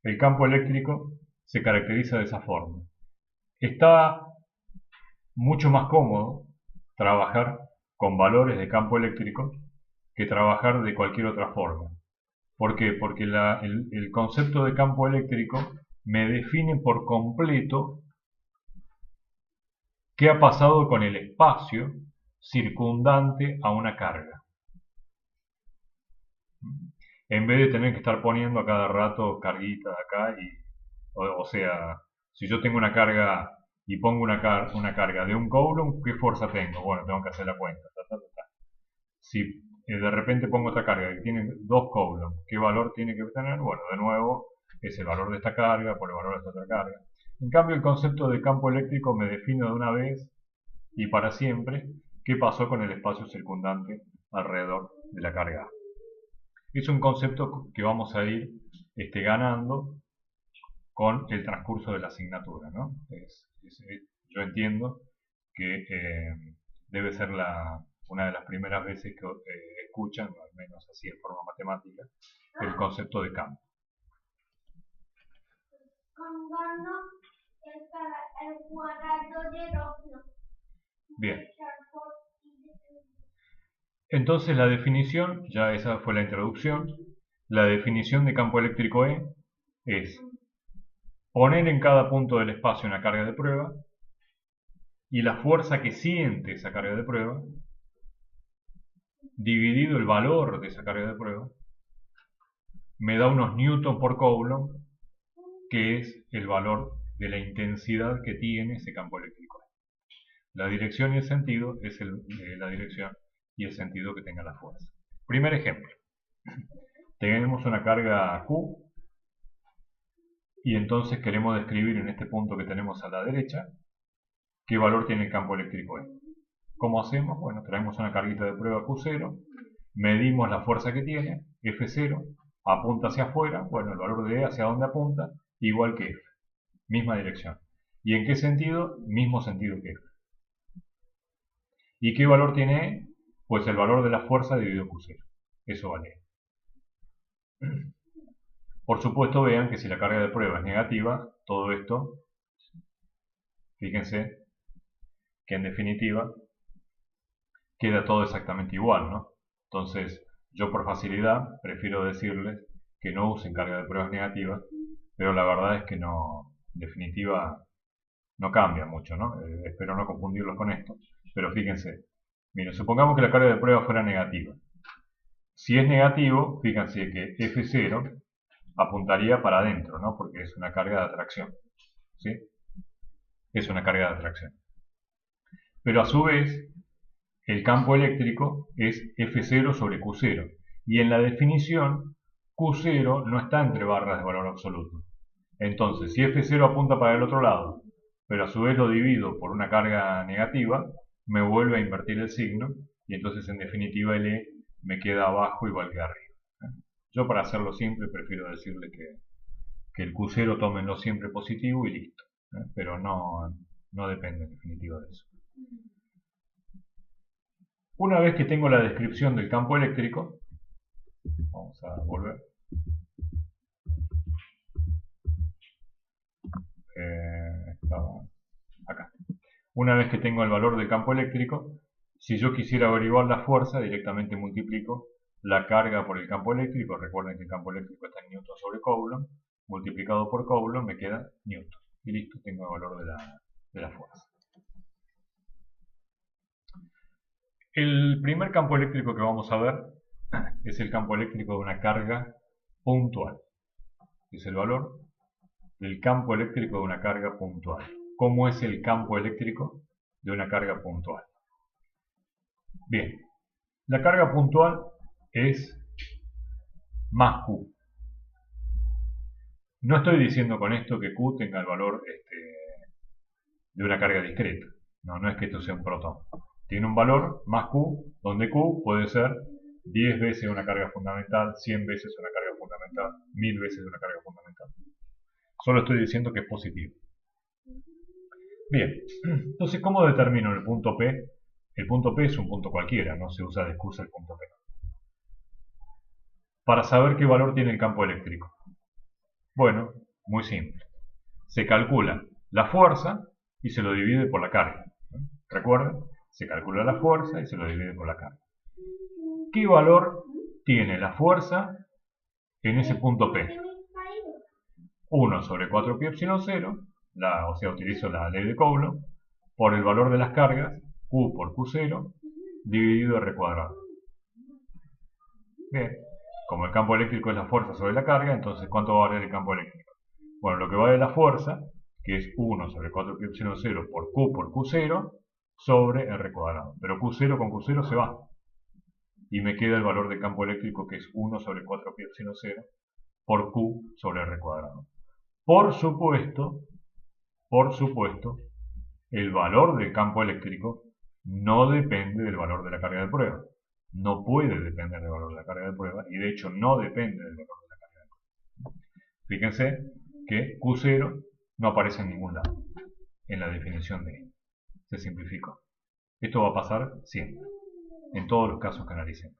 el campo eléctrico se caracteriza de esa forma. Está mucho más cómodo trabajar con valores de campo eléctrico que trabajar de cualquier otra forma. ¿Por qué? Porque el concepto de campo eléctrico me define por completo qué ha pasado con el espacio circundante a una carga. En vez de tener que estar poniendo a cada rato carguitas acá, o sea, si yo tengo una carga y pongo una carga de un coulomb, ¿qué fuerza tengo? Bueno, tengo que hacer la cuenta. Si de repente pongo otra carga que tiene 2 coulombs, ¿qué valor tiene que tener? Bueno, de nuevo es el valor de esta carga por el valor de esta otra carga. En cambio, el concepto de campo eléctrico me define de una vez y para siempre qué pasó con el espacio circundante alrededor de la carga A. Es un concepto que vamos a ir ganando con el transcurso de la asignatura, ¿no? Yo entiendo que debe ser una de las primeras veces que escuchan, o al menos así en forma matemática, el concepto de campo. Bien. Entonces la definición, ya esa fue la introducción, la definición de campo eléctrico E es poner en cada punto del espacio una carga de prueba y la fuerza que siente esa carga de prueba dividido el valor de esa carga de prueba me da unos newton por coulomb, que es el valor de la intensidad que tiene ese campo eléctrico. La dirección y el sentido es la dirección y el sentido que tenga la fuerza. Primer ejemplo. Tenemos una carga Q y entonces queremos describir en este punto que tenemos a la derecha qué valor tiene el campo eléctrico E. ¿Cómo hacemos? Bueno, traemos una carguita de prueba Q0, medimos la fuerza que tiene, F0, apunta hacia afuera, bueno, el valor de E hacia dónde apunta, igual que F, misma dirección. ¿Y en qué sentido? Mismo sentido que F. ¿Y qué valor tiene E? Pues el valor de la fuerza dividido Q0, eso vale E. Por supuesto, vean que si la carga de prueba es negativa, todo esto, fíjense que en definitiva queda todo exactamente igual, ¿no? Entonces, yo por facilidad prefiero decirles que no usen carga de pruebas negativas, pero la verdad es que no, en definitiva, no cambia mucho, ¿no? Espero no confundirlos con esto, pero fíjense, miren, supongamos que la carga de prueba fuera negativa. Si es negativo, fíjense que F0 apuntaría para adentro, ¿no? Porque es una carga de atracción, ¿sí? Es una carga de atracción. Pero a su vez, el campo eléctrico es F0 sobre Q0. Y en la definición, Q0 no está entre barras de valor absoluto. Entonces, si F0 apunta para el otro lado, pero a su vez lo divido por una carga negativa, me vuelve a invertir el signo, y entonces en definitiva el E me queda abajo igual que arriba. Yo para hacerlo simple prefiero decirle que el Q0 tómenlo siempre positivo y listo. Pero no depende en definitiva de eso. Una vez que tengo la descripción del campo eléctrico, vamos a volver. Estaba acá. Una vez que tengo el valor del campo eléctrico, si yo quisiera averiguar la fuerza, directamente multiplico la carga por el campo eléctrico. Recuerden que el campo eléctrico está en newton sobre coulomb. Multiplicado por coulomb me queda newton. Y listo, tengo el valor de la fuerza. El primer campo eléctrico que vamos a ver es el campo eléctrico de una carga puntual. Es el valor del campo eléctrico de una carga puntual. ¿Cómo es el campo eléctrico de una carga puntual? Bien, la carga puntual es más Q. No estoy diciendo con esto que Q tenga el valor de una carga discreta. No es que esto sea un protón. Tiene un valor más Q, donde Q puede ser 10 veces una carga fundamental, 100 veces una carga fundamental, 1000 veces una carga fundamental. Solo estoy diciendo que es positivo. Bien, entonces, ¿cómo determino en el punto P El punto P es un punto cualquiera, no se usa de excusa el punto P. Para saber qué valor tiene el campo eléctrico. Bueno, muy simple. Se calcula la fuerza y se lo divide por la carga. ¿Recuerdan? Se calcula la fuerza y se lo divide por la carga. ¿Qué valor tiene la fuerza en ese punto P? 1 sobre 4 pi epsilon 0, o sea, utilizo la ley de Coulomb, por el valor de las cargas, Q por Q0, dividido R cuadrado. Bien, como el campo eléctrico es la fuerza sobre la carga, entonces ¿cuánto va a valer el campo eléctrico? Bueno, lo que vale la fuerza, que es 1 sobre 4 pi epsilon 0 por Q0, sobre R cuadrado. Pero Q0 con Q0 se va. Y me queda el valor del campo eléctrico, que es 1 sobre 4 pi epsilon 0 por Q sobre R cuadrado. Por supuesto, el valor del campo eléctrico no depende del valor de la carga de prueba. No puede depender del valor de la carga de prueba y de hecho no depende del valor de la carga de prueba. Fíjense que Q0 no aparece en ningún lado en la definición de E. Se simplificó. Esto va a pasar siempre, en todos los casos que analicemos.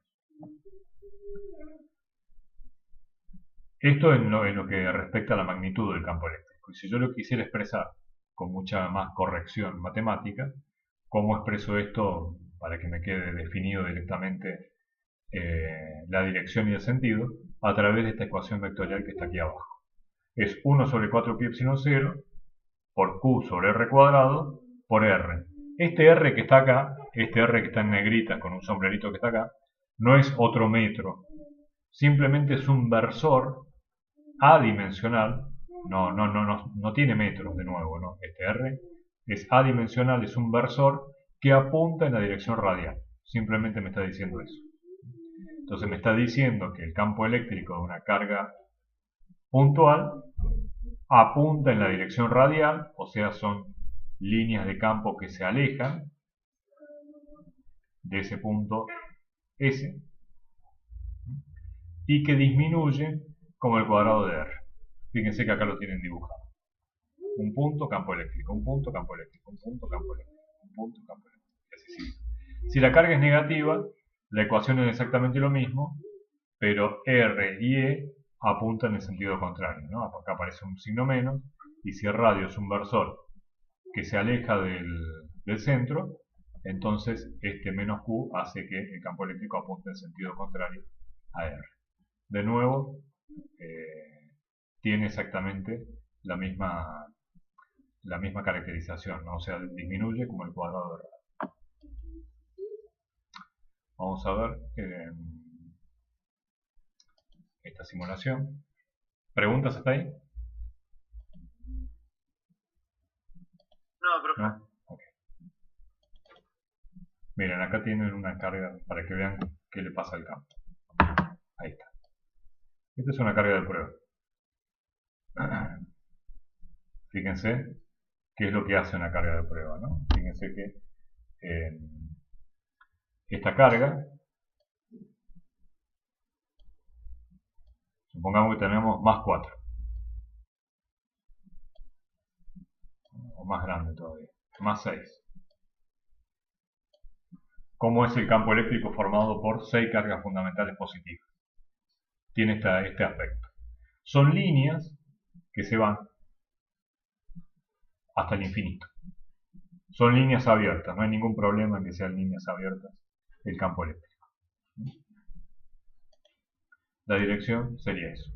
Esto en lo que respecta a la magnitud del campo eléctrico. Y si yo lo quisiera expresar con mucha más corrección matemática, ¿cómo expreso esto para que me quede definido directamente la dirección y el sentido? A través de esta ecuación vectorial que está aquí abajo. Es 1 sobre 4 pi epsilon 0 por Q sobre R cuadrado por R. Este R que está acá, este R que está en negrita con un sombrerito que está acá, no es otro metro. Simplemente es un versor adimensional, no tiene metros de nuevo, ¿no? Este R es adimensional, es un versor que apunta en la dirección radial. Simplemente me está diciendo eso. Entonces me está diciendo que el campo eléctrico de una carga puntual apunta en la dirección radial, o sea, son líneas de campo que se alejan de ese punto S y que disminuyen como el cuadrado de R. Fíjense que acá lo tienen dibujado. Un punto, campo eléctrico, un punto, campo eléctrico, un punto, campo eléctrico, un punto, campo eléctrico. Y así sigue. Si la carga es negativa, la ecuación es exactamente lo mismo, pero R y E apuntan en sentido contrario, ¿no? Acá aparece un signo menos, y si el radio es un versor que se aleja del centro, entonces este menos Q hace que el campo eléctrico apunte en sentido contrario a R. De nuevo, tiene exactamente la misma caracterización, ¿no? O sea, disminuye como el cuadrado de R. Vamos a ver esta simulación. ¿Preguntas hasta ahí? No, profe. ¿No? Okay. Miren, acá tienen una carga para que vean qué le pasa al campo. Ahí está. Esta es una carga de prueba. Fíjense qué es lo que hace una carga de prueba, ¿no? Fíjense que esta carga, supongamos que tenemos más 4. O más grande todavía. Más 6. ¿Cómo es el campo eléctrico formado por 6 cargas fundamentales positivas? Tiene este aspecto. Son líneas que se van hasta el infinito. Son líneas abiertas, no hay ningún problema en que sean líneas abiertas el campo eléctrico. La dirección sería eso.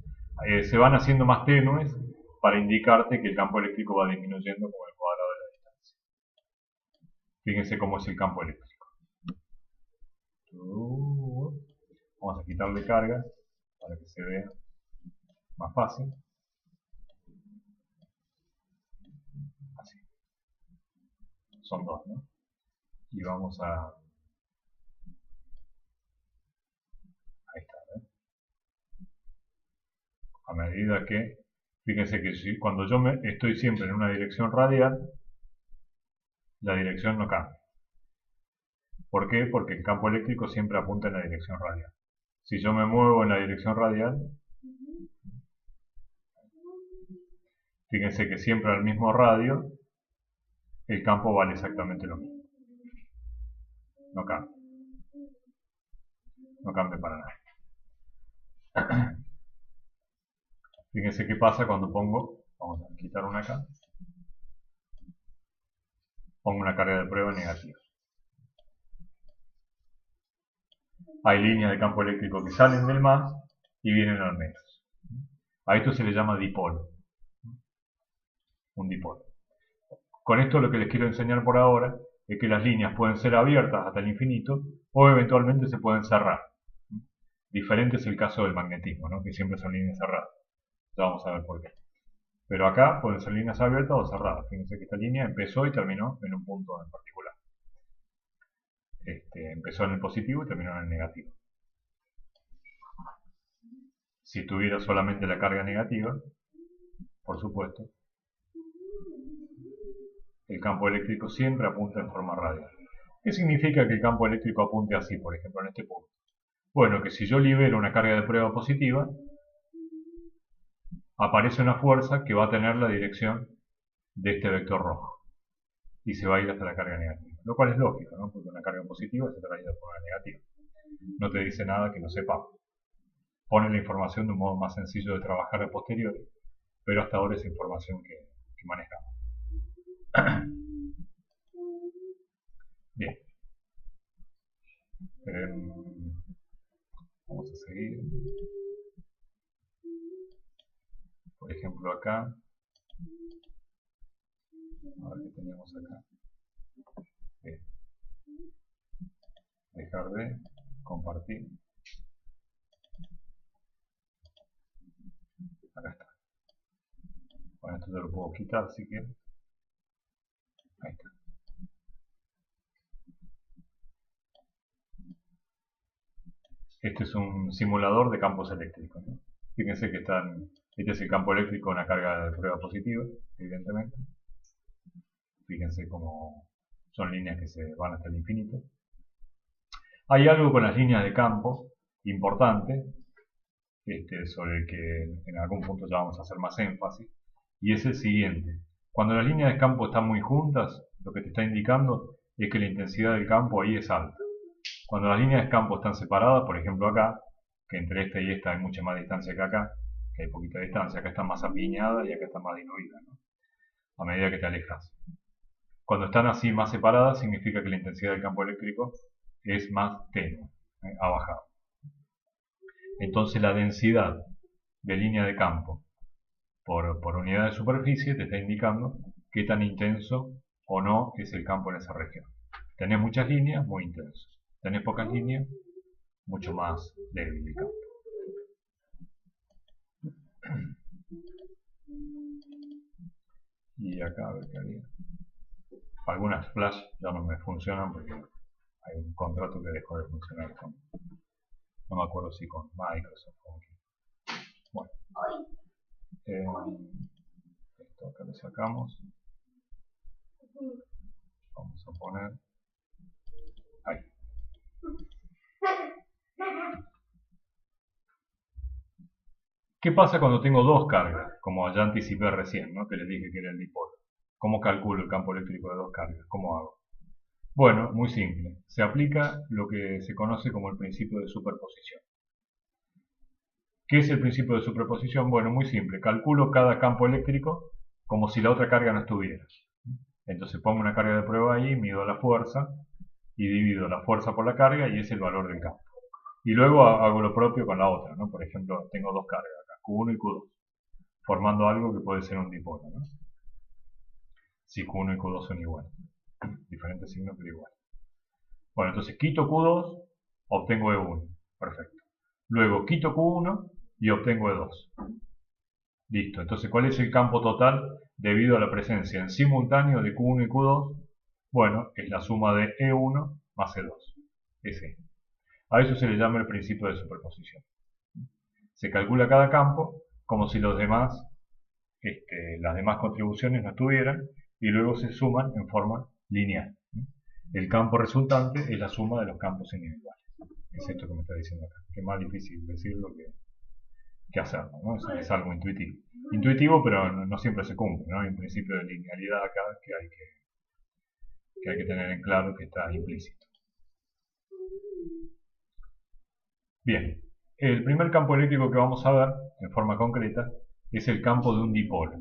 Se van haciendo más tenues para indicarte que el campo eléctrico va disminuyendo con el cuadrado de la distancia. Fíjense cómo es el campo eléctrico. Vamos a quitarle carga para que se vea más fácil. Así. Son 2, ¿no? Y vamos a... Ahí está, ¿eh? A medida que... Fíjense que cuando yo estoy siempre en una dirección radial, la dirección no cambia. ¿Por qué? Porque el campo eléctrico siempre apunta en la dirección radial. Si yo me muevo en la dirección radial, fíjense que siempre al mismo radio, el campo vale exactamente lo mismo. No cambia. No cambia para nada. Fíjense qué pasa cuando pongo, vamos a quitar una acá, pongo una carga de prueba negativa. Hay líneas de campo eléctrico que salen del más y vienen al menos. A esto se le llama dipolo. Un dipolo. Con esto lo que les quiero enseñar por ahora es que las líneas pueden ser abiertas hasta el infinito o eventualmente se pueden cerrar. Diferente es el caso del magnetismo, ¿no? Que siempre son líneas cerradas. Ya vamos a ver por qué. Pero acá pueden ser líneas abiertas o cerradas. Fíjense que esta línea empezó y terminó en un punto en particular. Empezó en el positivo y terminó en el negativo. Si tuviera solamente la carga negativa, por supuesto, el campo eléctrico siempre apunta en forma radial. ¿Qué significa que el campo eléctrico apunte así, por ejemplo, en este punto? Bueno, que si yo libero una carga de prueba positiva, aparece una fuerza que va a tener la dirección de este vector rojo y se va a ir hasta la carga negativa. Lo cual es lógico, ¿no? Porque una carga positiva se trae de forma negativa. No te dice nada que no sepamos. Pone la información de un modo más sencillo de trabajar a posteriori, pero hasta ahora es información que manejamos. Bien. Vamos a seguir. Por ejemplo acá. A ver qué teníamos acá. Bien. Dejar de compartir. Acá está. Bueno, esto yo lo puedo quitar si quiero. Ahí está. Este es un simulador de campos eléctricos, ¿no? Fíjense que este es el campo eléctrico, una carga de prueba positiva, evidentemente. Fíjense cómo son líneas que se van hasta el infinito. Hay algo con las líneas de campo importante, sobre el que en algún punto ya vamos a hacer más énfasis, y es el siguiente. Cuando las líneas de campo están muy juntas, lo que te está indicando es que la intensidad del campo ahí es alta. Cuando las líneas de campo están separadas, por ejemplo acá, que entre esta y esta hay mucha más distancia que acá, que hay poquita distancia, acá está más apiñada y acá está más diluida, ¿no? A medida que te alejas. Cuando están así más separadas, significa que la intensidad del campo eléctrico es más tenue, ha bajado. Entonces la densidad de línea de campo por unidad de superficie te está indicando qué tan intenso o no es el campo en esa región. Tenés muchas líneas, muy intenso. Tenés pocas líneas, mucho más débil el campo. Y acá a ver qué había. Algunas flash ya no me funcionan porque hay un contrato que dejó de funcionar con, no me acuerdo si con Microsoft o con quién. Bueno, esto acá lo sacamos. Vamos a poner ahí. ¿Qué pasa cuando tengo dos cargas? Como ya anticipé recién, ¿no? Que les dije que era el dipolo. ¿Cómo calculo el campo eléctrico de dos cargas? ¿Cómo hago? Bueno, muy simple. Se aplica lo que se conoce como el principio de superposición. ¿Qué es el principio de superposición? Bueno, muy simple. Calculo cada campo eléctrico como si la otra carga no estuviera. Entonces pongo una carga de prueba ahí, mido la fuerza y divido la fuerza por la carga y es el valor del campo. Y luego hago lo propio con la otra, ¿no? Por ejemplo, tengo dos cargas acá, Q1 y Q2, formando algo que puede ser un dipolo, ¿no? Si Q1 y Q2 son iguales. Diferentes signos, pero igual. Bueno, entonces quito Q2, obtengo E1. Perfecto. Luego quito Q1 y obtengo E2. Listo. Entonces, ¿cuál es el campo total debido a la presencia en simultáneo de Q1 y Q2? Bueno, es la suma de E1 más E2. Ese. A eso se le llama el principio de superposición. Se calcula cada campo como si las demás contribuciones no estuvieran y luego se suman en forma lineal. El campo resultante es la suma de los campos individuales. Es esto que me está diciendo acá. Que es más difícil decirlo que hacerlo, ¿no? Es algo intuitivo. Intuitivo, pero no siempre se cumple, ¿no? Hay un principio de linealidad acá que hay que tener en claro que está implícito. Bien, el primer campo eléctrico que vamos a ver en forma concreta es el campo de un dipolo.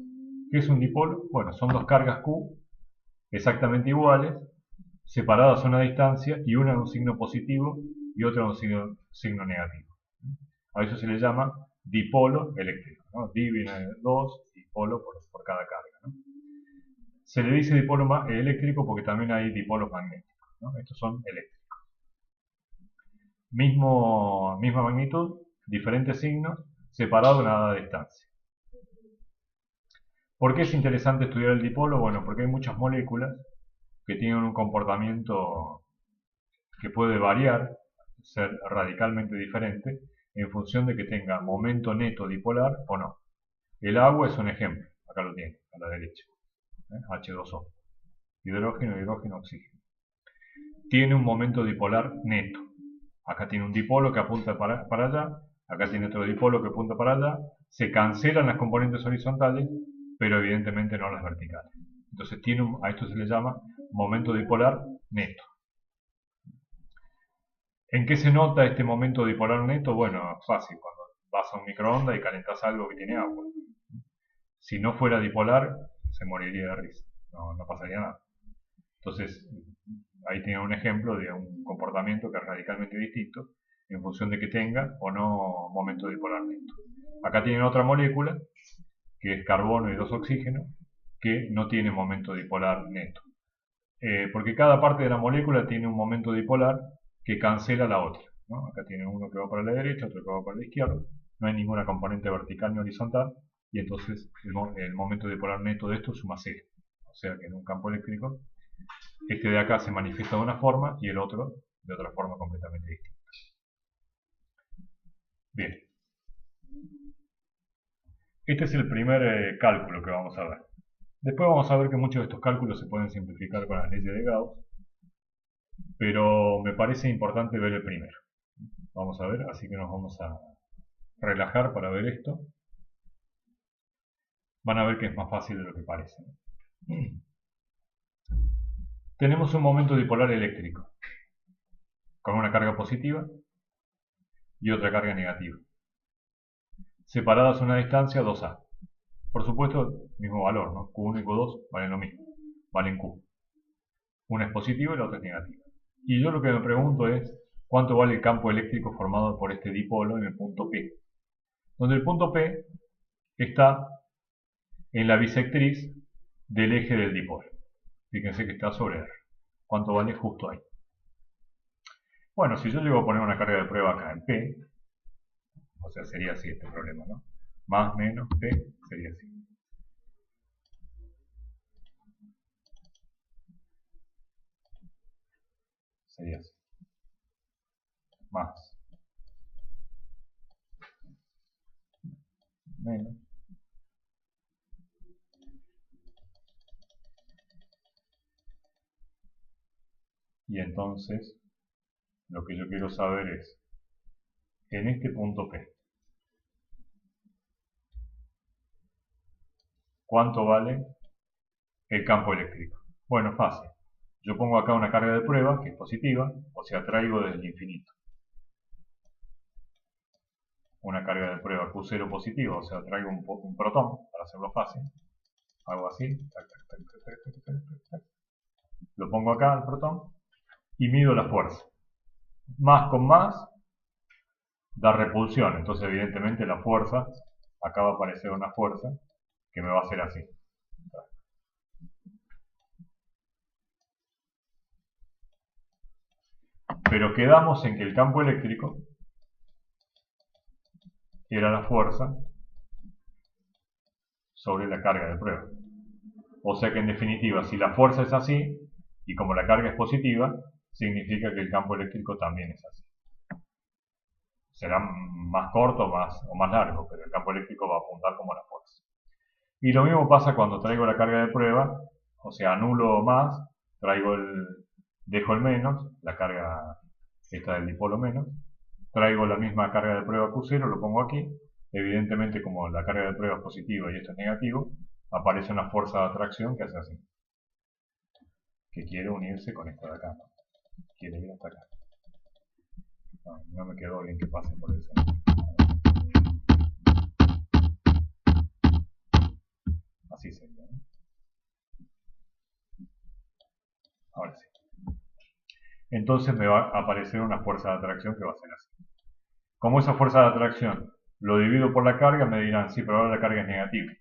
¿Qué es un dipolo? Bueno, son dos cargas Q exactamente iguales, separadas a una distancia, y una de un signo positivo y otra de un signo negativo. A eso se le llama dipolo eléctrico, ¿no? Di viene de 2 y polo por cada carga, ¿no? Se le dice dipolo eléctrico porque también hay dipolos magnéticos, ¿no? Estos son eléctricos. Misma magnitud, diferentes signos, separados a una dada distancia. ¿Por qué es interesante estudiar el dipolo? Bueno, porque hay muchas moléculas que tienen un comportamiento que puede variar, ser radicalmente diferente, en función de que tenga momento neto dipolar o no. El agua es un ejemplo, acá lo tiene, a la derecha, H2O, hidrógeno, hidrógeno, oxígeno. Tiene un momento dipolar neto. Acá tiene un dipolo que apunta para allá, acá tiene otro dipolo que apunta para allá, se cancelan las componentes horizontales, pero evidentemente no las verticales. Entonces a esto se le llama momento dipolar neto. ¿En qué se nota este momento dipolar neto? Bueno, es fácil, cuando vas a un microondas y calentas algo que tiene agua. Si no fuera dipolar, se moriría de risa, no pasaría nada. Entonces, ahí tiene un ejemplo de un comportamiento que es radicalmente distinto en función de que tenga o no momento dipolar neto. Acá tienen otra molécula, que es carbono y 2 oxígenos, que no tiene momento dipolar neto. Porque cada parte de la molécula tiene un momento dipolar que cancela la otra, ¿no? Acá tiene uno que va para la derecha, otro que va para la izquierda, no hay ninguna componente vertical ni horizontal, y entonces el momento dipolar neto de esto suma 0. O sea que en un campo eléctrico, este de acá se manifiesta de una forma y el otro de otra forma completamente distinta. Bien. Este es el primer cálculo que vamos a ver. Después vamos a ver que muchos de estos cálculos se pueden simplificar con las leyes de Gauss, pero me parece importante ver el primero. Vamos a ver, así que nos vamos a relajar para ver esto. Van a ver que es más fácil de lo que parece. Tenemos un momento dipolar eléctrico, con una carga positiva y otra carga negativa, separadas a una distancia 2A. Por supuesto, mismo valor, ¿no? Q1 y Q2 valen lo mismo, valen Q. Una es positiva y la otra es negativa. Y yo lo que me pregunto es, ¿cuánto vale el campo eléctrico formado por este dipolo en el punto P? Donde el punto P está en la bisectriz del eje del dipolo. Fíjense que está sobre R. ¿Cuánto vale justo ahí? Bueno, si yo llego a poner una carga de prueba acá en P, o sea, sería así este problema, ¿no? Más menos P sería así. Sería así. Más. Menos. Y entonces, lo que yo quiero saber es, en este punto P, ¿cuánto vale el campo eléctrico? Bueno, fácil. Yo pongo acá una carga de prueba, que es positiva, o sea, traigo desde el infinito una carga de prueba Q0 positiva, o sea, traigo un protón, para hacerlo fácil. Hago así, lo pongo acá al protón, y mido la fuerza. Más con más da repulsión, entonces evidentemente la fuerza, acá va a aparecer una fuerza que me va a hacer así. Pero quedamos en que el campo eléctrico era la fuerza sobre la carga de prueba. O sea que en definitiva, si la fuerza es así, y como la carga es positiva, significa que el campo eléctrico también es así. Será más corto o más largo, pero el campo eléctrico va a apuntar como la fuerza. Y lo mismo pasa cuando traigo la carga de prueba, o sea, anulo más, dejo el menos, la carga esta del dipolo menos, traigo la misma carga de prueba Q0, lo pongo aquí, evidentemente como la carga de prueba es positiva y esto es negativo, aparece una fuerza de atracción que hace así, que quiere unirse con esta de acá, ¿no? Quiere ir hasta acá. No me quedó bien que pase por el centro. Así sería, ¿no? Ahora sí. Entonces me va a aparecer una fuerza de atracción que va a ser así. Como esa fuerza de atracción lo divido por la carga, me dirán, sí, pero ahora la carga es negativa,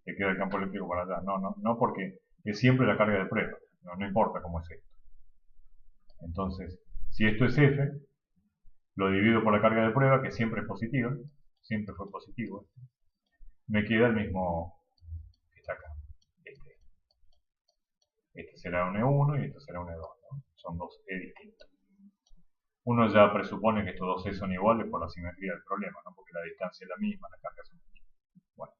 que queda el campo eléctrico para allá. No, porque es siempre la carga de prueba, no importa cómo es esto. Entonces, si esto es F, lo divido por la carga de prueba, que siempre es positiva, siempre fue positivo, me queda el mismo que está acá. Este será un E1 y este será un E2, ¿no? Son dos E distintos. Uno ya presupone que estos dos E son iguales por la simetría del problema, ¿no? Porque la distancia es la misma, las cargas son las mismas. Bueno.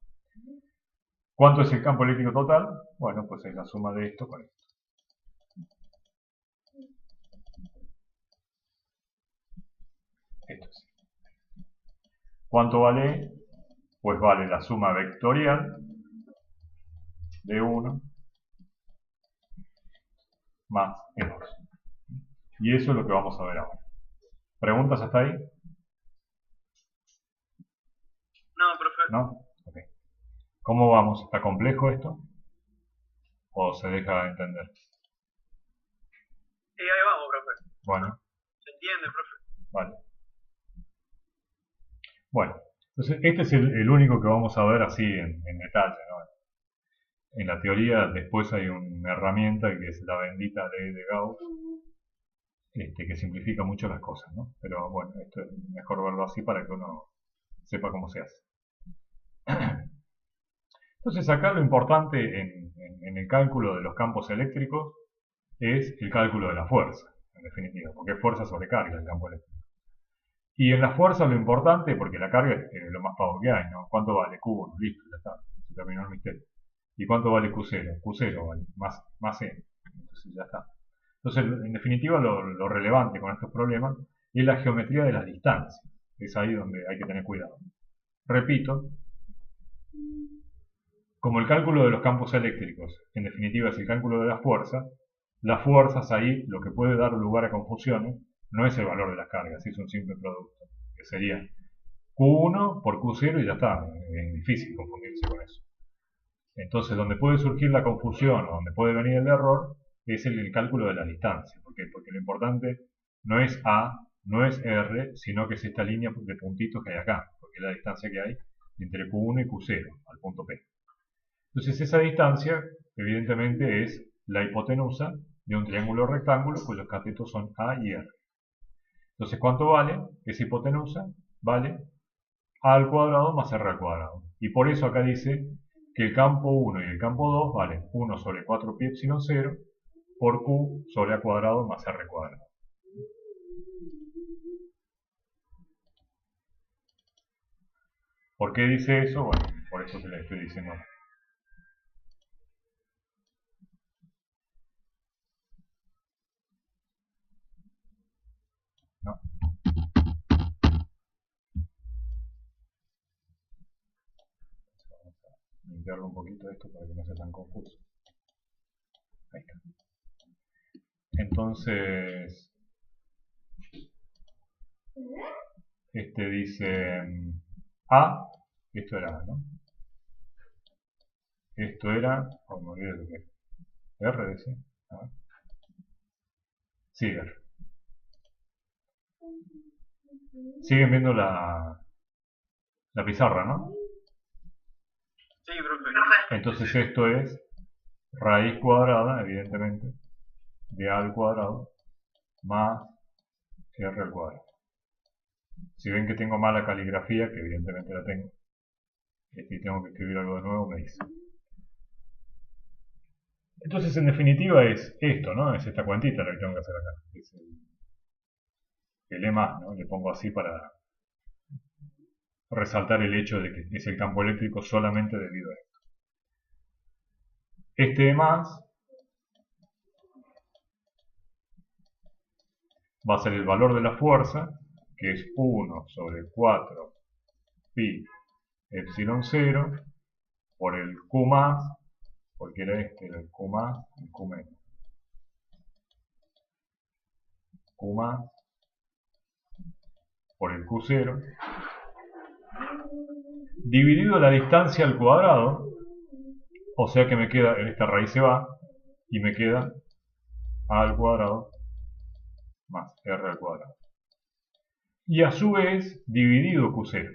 ¿Cuánto es el campo eléctrico total? Bueno, pues es la suma de esto con esto. Esto es. ¿Cuánto vale? Pues vale la suma vectorial de 1 más E2. Y eso es lo que vamos a ver ahora. ¿Preguntas hasta ahí? No, profe. ¿No? Ok. ¿Cómo vamos? ¿Está complejo esto? ¿O se deja entender? Sí, ahí vamos, profe. Bueno, ¿Se entiende, profe? vale. Bueno, entonces este es el único que vamos a ver así en detalle, ¿no? En la teoría después hay una herramienta que es la bendita ley de Gauss, que simplifica mucho las cosas, ¿no? Pero bueno, esto es mejor verlo así para que uno sepa cómo se hace. Entonces acá lo importante en el cálculo de los campos eléctricos es el cálculo de la fuerza, en definitiva, porque es fuerza sobre carga el campo eléctrico. Y en la fuerza lo importante, porque la carga es lo más pavo que hay, ¿no? ¿Cuánto vale Q1? Listo, ya está, se terminó el misterio. ¿Y cuánto vale Q0? Q0 vale, más E. Entonces ya está. Entonces, en definitiva, lo relevante con estos problemas es la geometría de las distancias. Es ahí donde hay que tener cuidado. Repito, como el cálculo de los campos eléctricos, en definitiva, es el cálculo de las fuerzas ahí, lo que puede dar lugar a confusiones, no es el valor de las cargas, es un simple producto, que sería Q1 por Q0 y ya está. Es difícil confundirse con eso. Entonces, donde puede surgir la confusión o donde puede venir el error es el cálculo de la distancia. ¿Por qué? Porque lo importante no es A, no es R, sino que es esta línea de puntitos que hay acá, porque es la distancia que hay entre Q1 y Q0, al punto P. Entonces, esa distancia, evidentemente, es la hipotenusa de un triángulo rectángulo cuyos catetos son A y R. Entonces, ¿cuánto vale? Esa hipotenusa vale A al cuadrado más R al cuadrado. Y por eso acá dice que el campo 1 y el campo 2 valen 1 sobre 4 pi epsilon 0 por Q sobre A cuadrado más R cuadrado. ¿Por qué dice eso? Bueno, por eso que le estoy diciendo. ¿No? Vamos a limpiarlo un poquito esto para que no sea tan confuso. Ahí está. Entonces, dice A, esto era A, ¿no? Esto era, oh, me olvidé lo que es. R, dice. A ver. Sí, R. Siguen viendo la pizarra, ¿no? Sí, profe. Entonces esto es raíz cuadrada, evidentemente, de A al cuadrado más R al cuadrado. Si ven que tengo mala caligrafía, que evidentemente la tengo, y tengo que escribir algo de nuevo, me dice. Entonces, en definitiva, es esto, ¿no? Es esta cuantita la que tengo que hacer acá. Es el E más, ¿no? Le pongo así para resaltar el hecho de que es el campo eléctrico solamente debido a esto. Este E más va a ser el valor de la fuerza, que es 1 sobre 4 pi epsilon 0 por el Q más, porque era el Q más, el Q menos. Q más por el Q0, dividido la distancia al cuadrado, o sea que me queda, en esta raíz se va, y me queda A al cuadrado más R al cuadrado. Y a su vez, dividido Q0.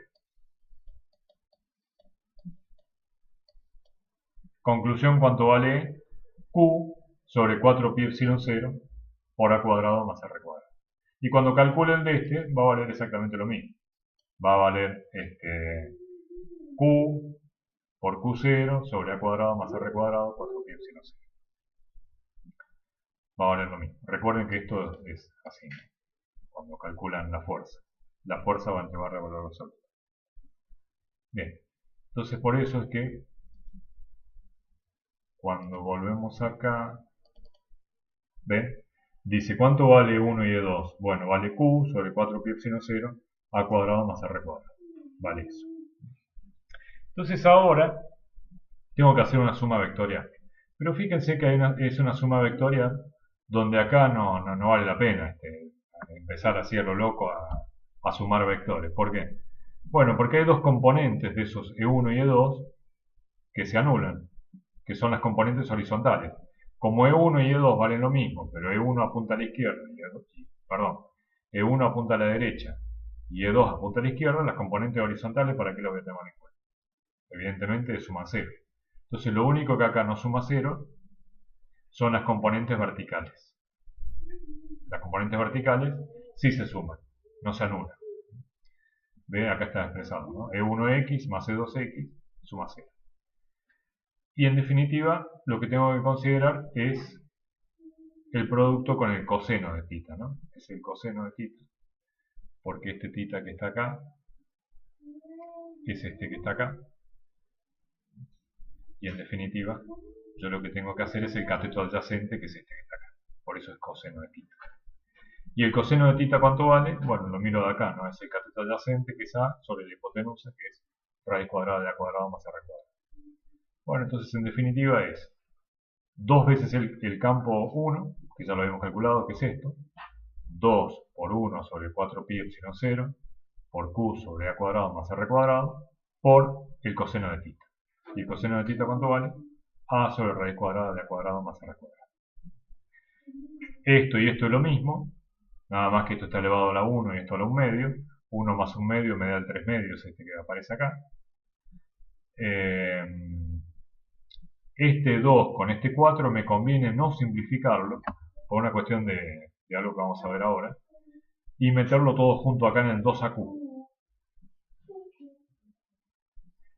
Conclusión, ¿cuánto vale Q sobre 4 pi epsilon 0 por A cuadrado más R cuadrado? Y cuando calcule el de este, va a valer exactamente lo mismo. Va a valer Q por Q0 sobre A cuadrado más R cuadrado, 4 pi epsilon 0. Va a valer lo mismo. Recuerden que esto es así, cuando calculan la fuerza. La fuerza va entre barra y valor absoluto. Bien, entonces por eso es que cuando volvemos acá, ¿ven? Dice, ¿cuánto vale 1 y E2? Bueno, vale Q sobre 4 pi epsilon 0 A cuadrado más R cuadrado. Vale eso. Entonces ahora tengo que hacer una suma vectorial. Pero fíjense que es una suma vectorial donde acá no vale la pena empezar así a lo loco a sumar vectores. ¿Por qué? Bueno, porque hay dos componentes de esos E1 y E2 que se anulan, que son las componentes horizontales. Como E1 y E2 valen lo mismo, pero E1 apunta a la izquierda, E1 apunta a la derecha y E2 apunta a la izquierda, las componentes horizontales, ¿para qué lo voy a tener en cuenta? Evidentemente suma 0. Entonces lo único que acá no suma 0 son las componentes verticales. Las componentes verticales sí se suman, no se anulan. ¿Ve? Acá está expresado, ¿no? E1x más E2x suma 0. Y en definitiva, lo que tengo que considerar es el producto con el coseno de θ, ¿no? Es el coseno de θ, porque este θ que está acá es este que está acá. Y en definitiva, yo lo que tengo que hacer es el cateto adyacente, que es este que está acá. Por eso es coseno de θ. ¿Y el coseno de θ cuánto vale? Bueno, lo miro de acá, ¿no? Es el cateto adyacente, que es A, sobre la hipotenusa, que es raíz cuadrada de A cuadrado más R cuadrado. Bueno, entonces en definitiva es 2 veces el campo 1, que ya lo habíamos calculado, que es esto. 2 por 1 sobre 4 pi epsilon 0 por Q sobre A cuadrado más R cuadrado por el coseno de θ. ¿Y el coseno de θ cuánto vale? A sobre raíz cuadrada de A cuadrado más R cuadrado. Esto y esto es lo mismo, nada más que esto está elevado a la 1 y esto a la 1 medio. 1 más 1 medio me da el 3 medios, este que aparece acá. Este 2 con este 4 me conviene no simplificarlo, por una cuestión de algo que vamos a ver ahora, y meterlo todo junto acá en el 2AQ.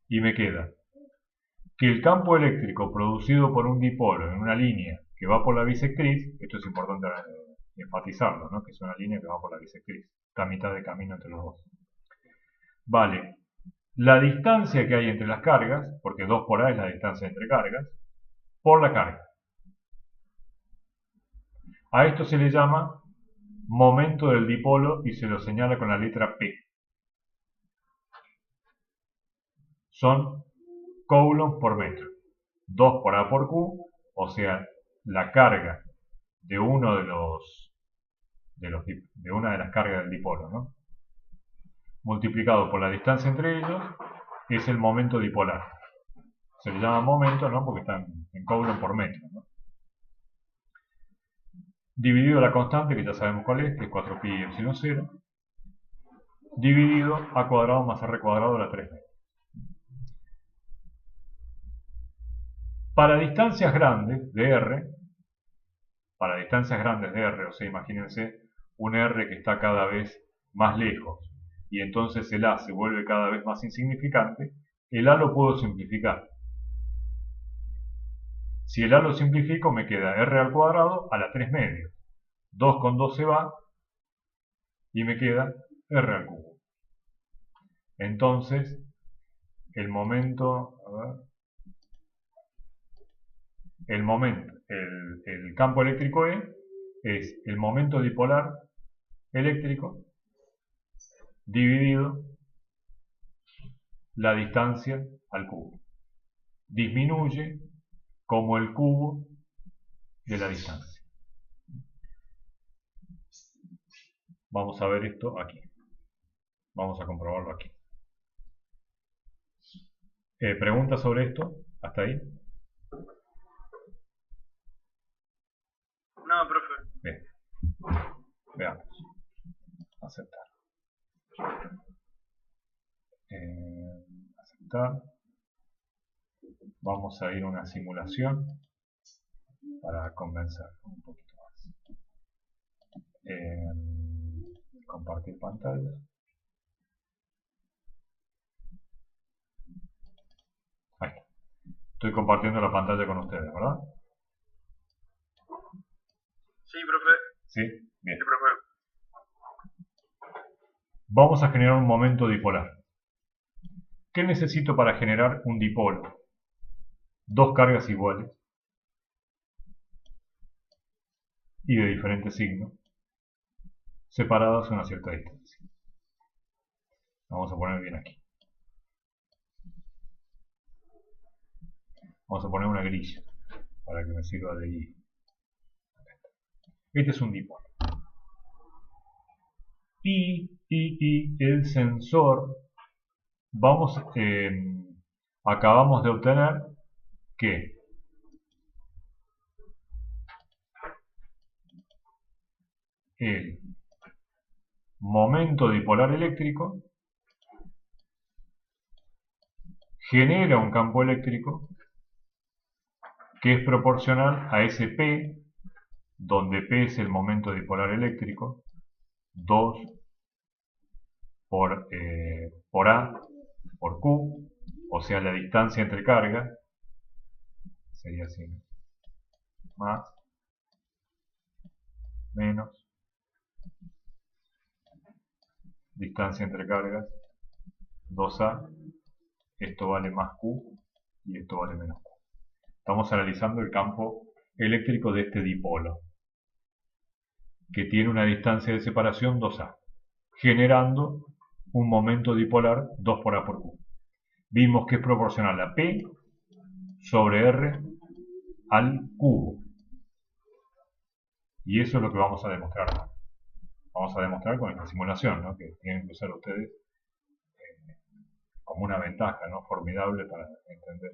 Y me queda que el campo eléctrico producido por un dipolo en una línea que va por la bisectriz, esto es importante enfatizarlo, ¿no? Que es una línea que va por la bisectriz, está a mitad de camino entre los dos, vale la distancia que hay entre las cargas, porque 2 por A es la distancia entre cargas, por la carga. A esto se le llama momento del dipolo y se lo señala con la letra P. Son coulombs por metro. 2 por A por Q, o sea, la carga de una de las cargas del dipolo, ¿no? Multiplicado por la distancia entre ellos, es el momento dipolar. Se le llama momento, ¿no? Porque están en coulomb por metro, ¿no? Dividido la constante, que ya sabemos cuál es, que es 4 pi epsilon 0, dividido A cuadrado más R cuadrado a la 3 medios. Para distancias grandes de R, o sea, imagínense un R que está cada vez más lejos, y entonces el A se vuelve cada vez más insignificante, el A lo puedo simplificar. Si el A lo simplifico, me queda R al cuadrado a la 3 medios. 2 con 2 se va, y me queda R al cubo. Entonces, el momento, el campo eléctrico E es el momento dipolar eléctrico dividido la distancia al cubo. Disminuye como el cubo de la distancia. Vamos a ver esto aquí. Vamos a comprobarlo aquí. ¿Preguntas sobre esto? ¿Hasta ahí? No, profe. Bien. Veamos. Aceptar. Aceptar. Vamos a ir a una simulación para convencer un poquito más. Compartir pantalla. Ahí está. Estoy compartiendo la pantalla con ustedes, ¿verdad? Sí, profe. Sí, bien. Sí, profe. Vamos a generar un momento dipolar. ¿Qué necesito para generar un dipolo? Dos cargas iguales y de diferentes signos, separadas a una cierta distancia. Vamos a poner bien aquí. Vamos a poner una grilla para que me sirva de guía. Este es un dipolo. Y el sensor, acabamos de obtener que el momento dipolar eléctrico genera un campo eléctrico que es proporcional a ese P, donde P es el momento dipolar eléctrico, 2 por A por Q, o sea la distancia entre cargas, sería así, más, menos, distancia entre cargas, 2A, esto vale más Q y esto vale menos Q. Estamos analizando el campo eléctrico de este dipolo, que tiene una distancia de separación 2A, generando un momento dipolar 2 por A por Q. Vimos que es proporcional a P sobre R al cubo. Y eso es lo que vamos a demostrar. Vamos a demostrar con esta simulación, ¿no? Que tienen que usar ustedes como una ventaja, ¿no? Formidable para entender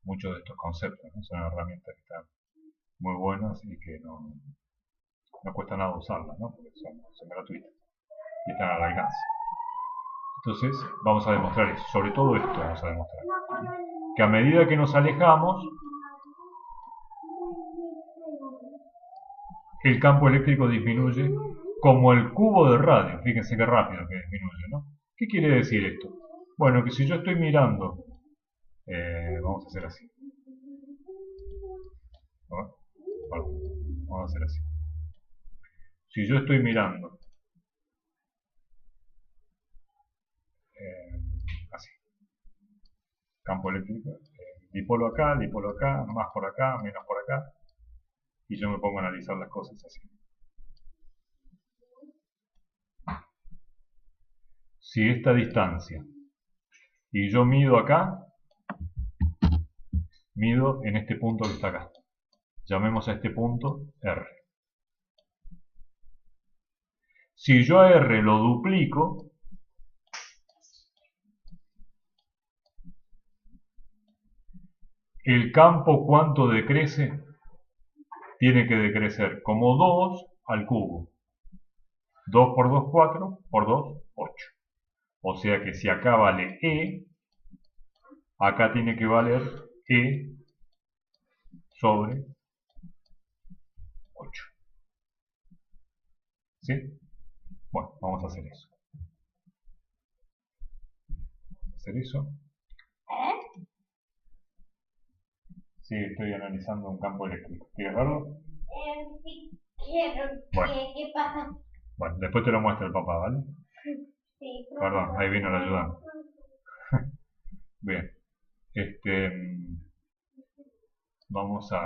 muchos de estos conceptos, ¿no? Son herramientas que están muy buenas y que no cuesta nada usarlas, ¿no? Porque son gratuitas y están al alcance. Entonces vamos a demostrar eso, sobre todo esto vamos a demostrar, que a medida que nos alejamos, el campo eléctrico disminuye como el cubo de radio. Fíjense qué rápido que disminuye, ¿no? ¿Qué quiere decir esto? Bueno, que si yo estoy mirando, vamos a hacer así. Vamos a hacer así. Si yo estoy mirando, así, campo eléctrico, dipolo acá, más por acá, menos por acá, y yo me pongo a analizar las cosas así. Si esta distancia, y yo mido acá, mido en este punto que está acá. Llamemos a este punto R. Si yo a R lo duplico, el campo, ¿cuánto decrece? Tiene que decrecer como 2 al cubo. 2 por 2, 4, por 2, 8. O sea que si acá vale E, acá tiene que valer E sobre 8. ¿Sí? Bueno, vamos a hacer eso. ¿Hacer eso? Sí, estoy analizando un campo eléctrico. ¿Quieres verlo? Sí, quiero. Bueno. ¿Qué pasa? Bueno, después te lo muestra el papá, ¿vale? Sí, Perdón, ahí vino el ayudante. Bien. Vamos a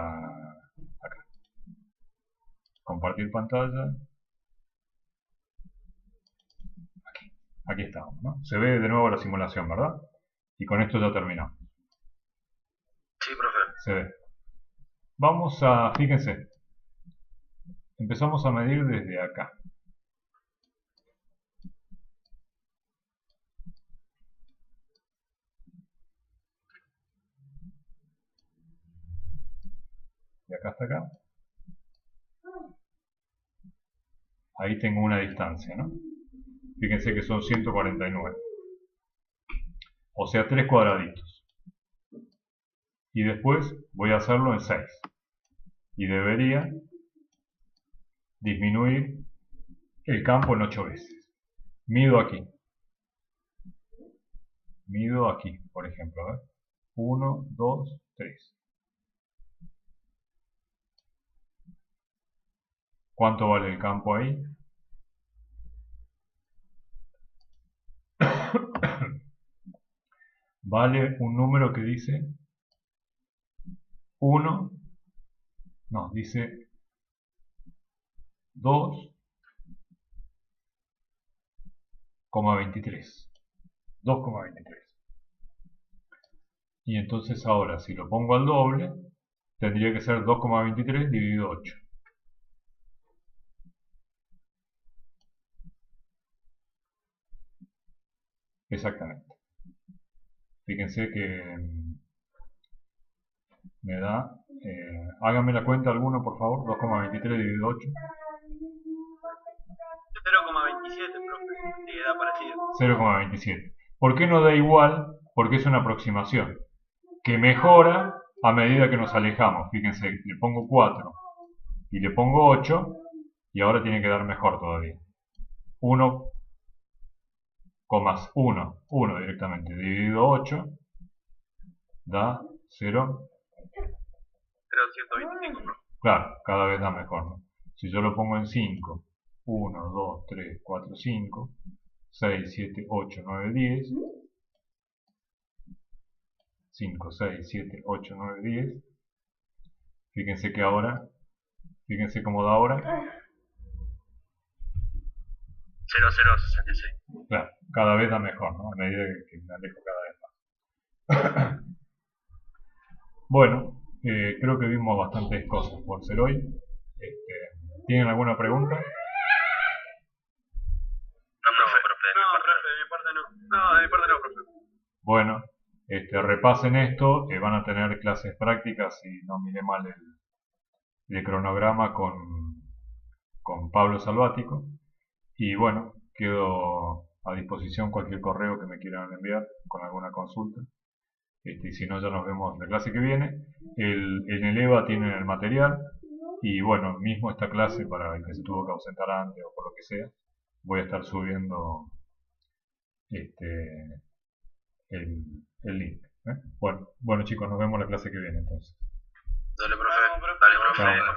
acá. Compartir pantalla. Aquí estamos, ¿no? Se ve de nuevo la simulación, ¿verdad? Y con esto ya terminamos. Sí, profe. Se ve. Vamos a, fíjense, empezamos a medir desde acá. de acá hasta acá, ahí tengo una distancia, ¿no? Fíjense que son 149. O sea, 3 cuadraditos. Y después voy a hacerlo en 6. Y debería disminuir el campo en 8 veces. Mido aquí. Mido aquí, por ejemplo. 1, 2, 3. ¿Cuánto vale el campo ahí? Vale un número que dice 1, no, dice 2,23. 2,23. Y entonces ahora, si lo pongo al doble, tendría que ser 2,23 dividido 8. Exactamente. Fíjense que me da, háganme la cuenta alguno por favor, 2,23 dividido 8. 0,27, profe. Sí, da parecido. 0,27. ¿Por qué no da igual? Porque es una aproximación que mejora a medida que nos alejamos. Fíjense, le pongo 4 y le pongo 8 y ahora tiene que dar mejor todavía. 1,1 directamente dividido 8 da 0. 0,125, profe. Claro, cada vez da mejor, ¿no? Si yo lo pongo en 5, 1, 2, 3, 4, 5, 6, 7, 8, 9, 10, 5, 6, 7, 8, 9, 10, fíjense que ahora, fíjense cómo da ahora, 0,066. claro, cada vez da mejor, ¿no? A medida que me alejo cada vez más. Bueno, creo que vimos bastantes cosas por ser hoy. ¿Tienen alguna pregunta? No, profe, de mi parte no. No, de mi parte no, profe. Bueno, repasen esto, van a tener clases prácticas, si no miré mal el cronograma con Pablo Salvático. Y bueno, quedo a disposición cualquier correo que me quieran enviar con alguna consulta. Y si no, ya nos vemos la clase que viene. En el EVA tienen el material. Y bueno, mismo esta clase para el que se tuvo que ausentar antes o por lo que sea, voy a estar subiendo el link. Bueno chicos, nos vemos la clase que viene entonces. Dale, profe. Dale, profe. Chao. Nos vemos.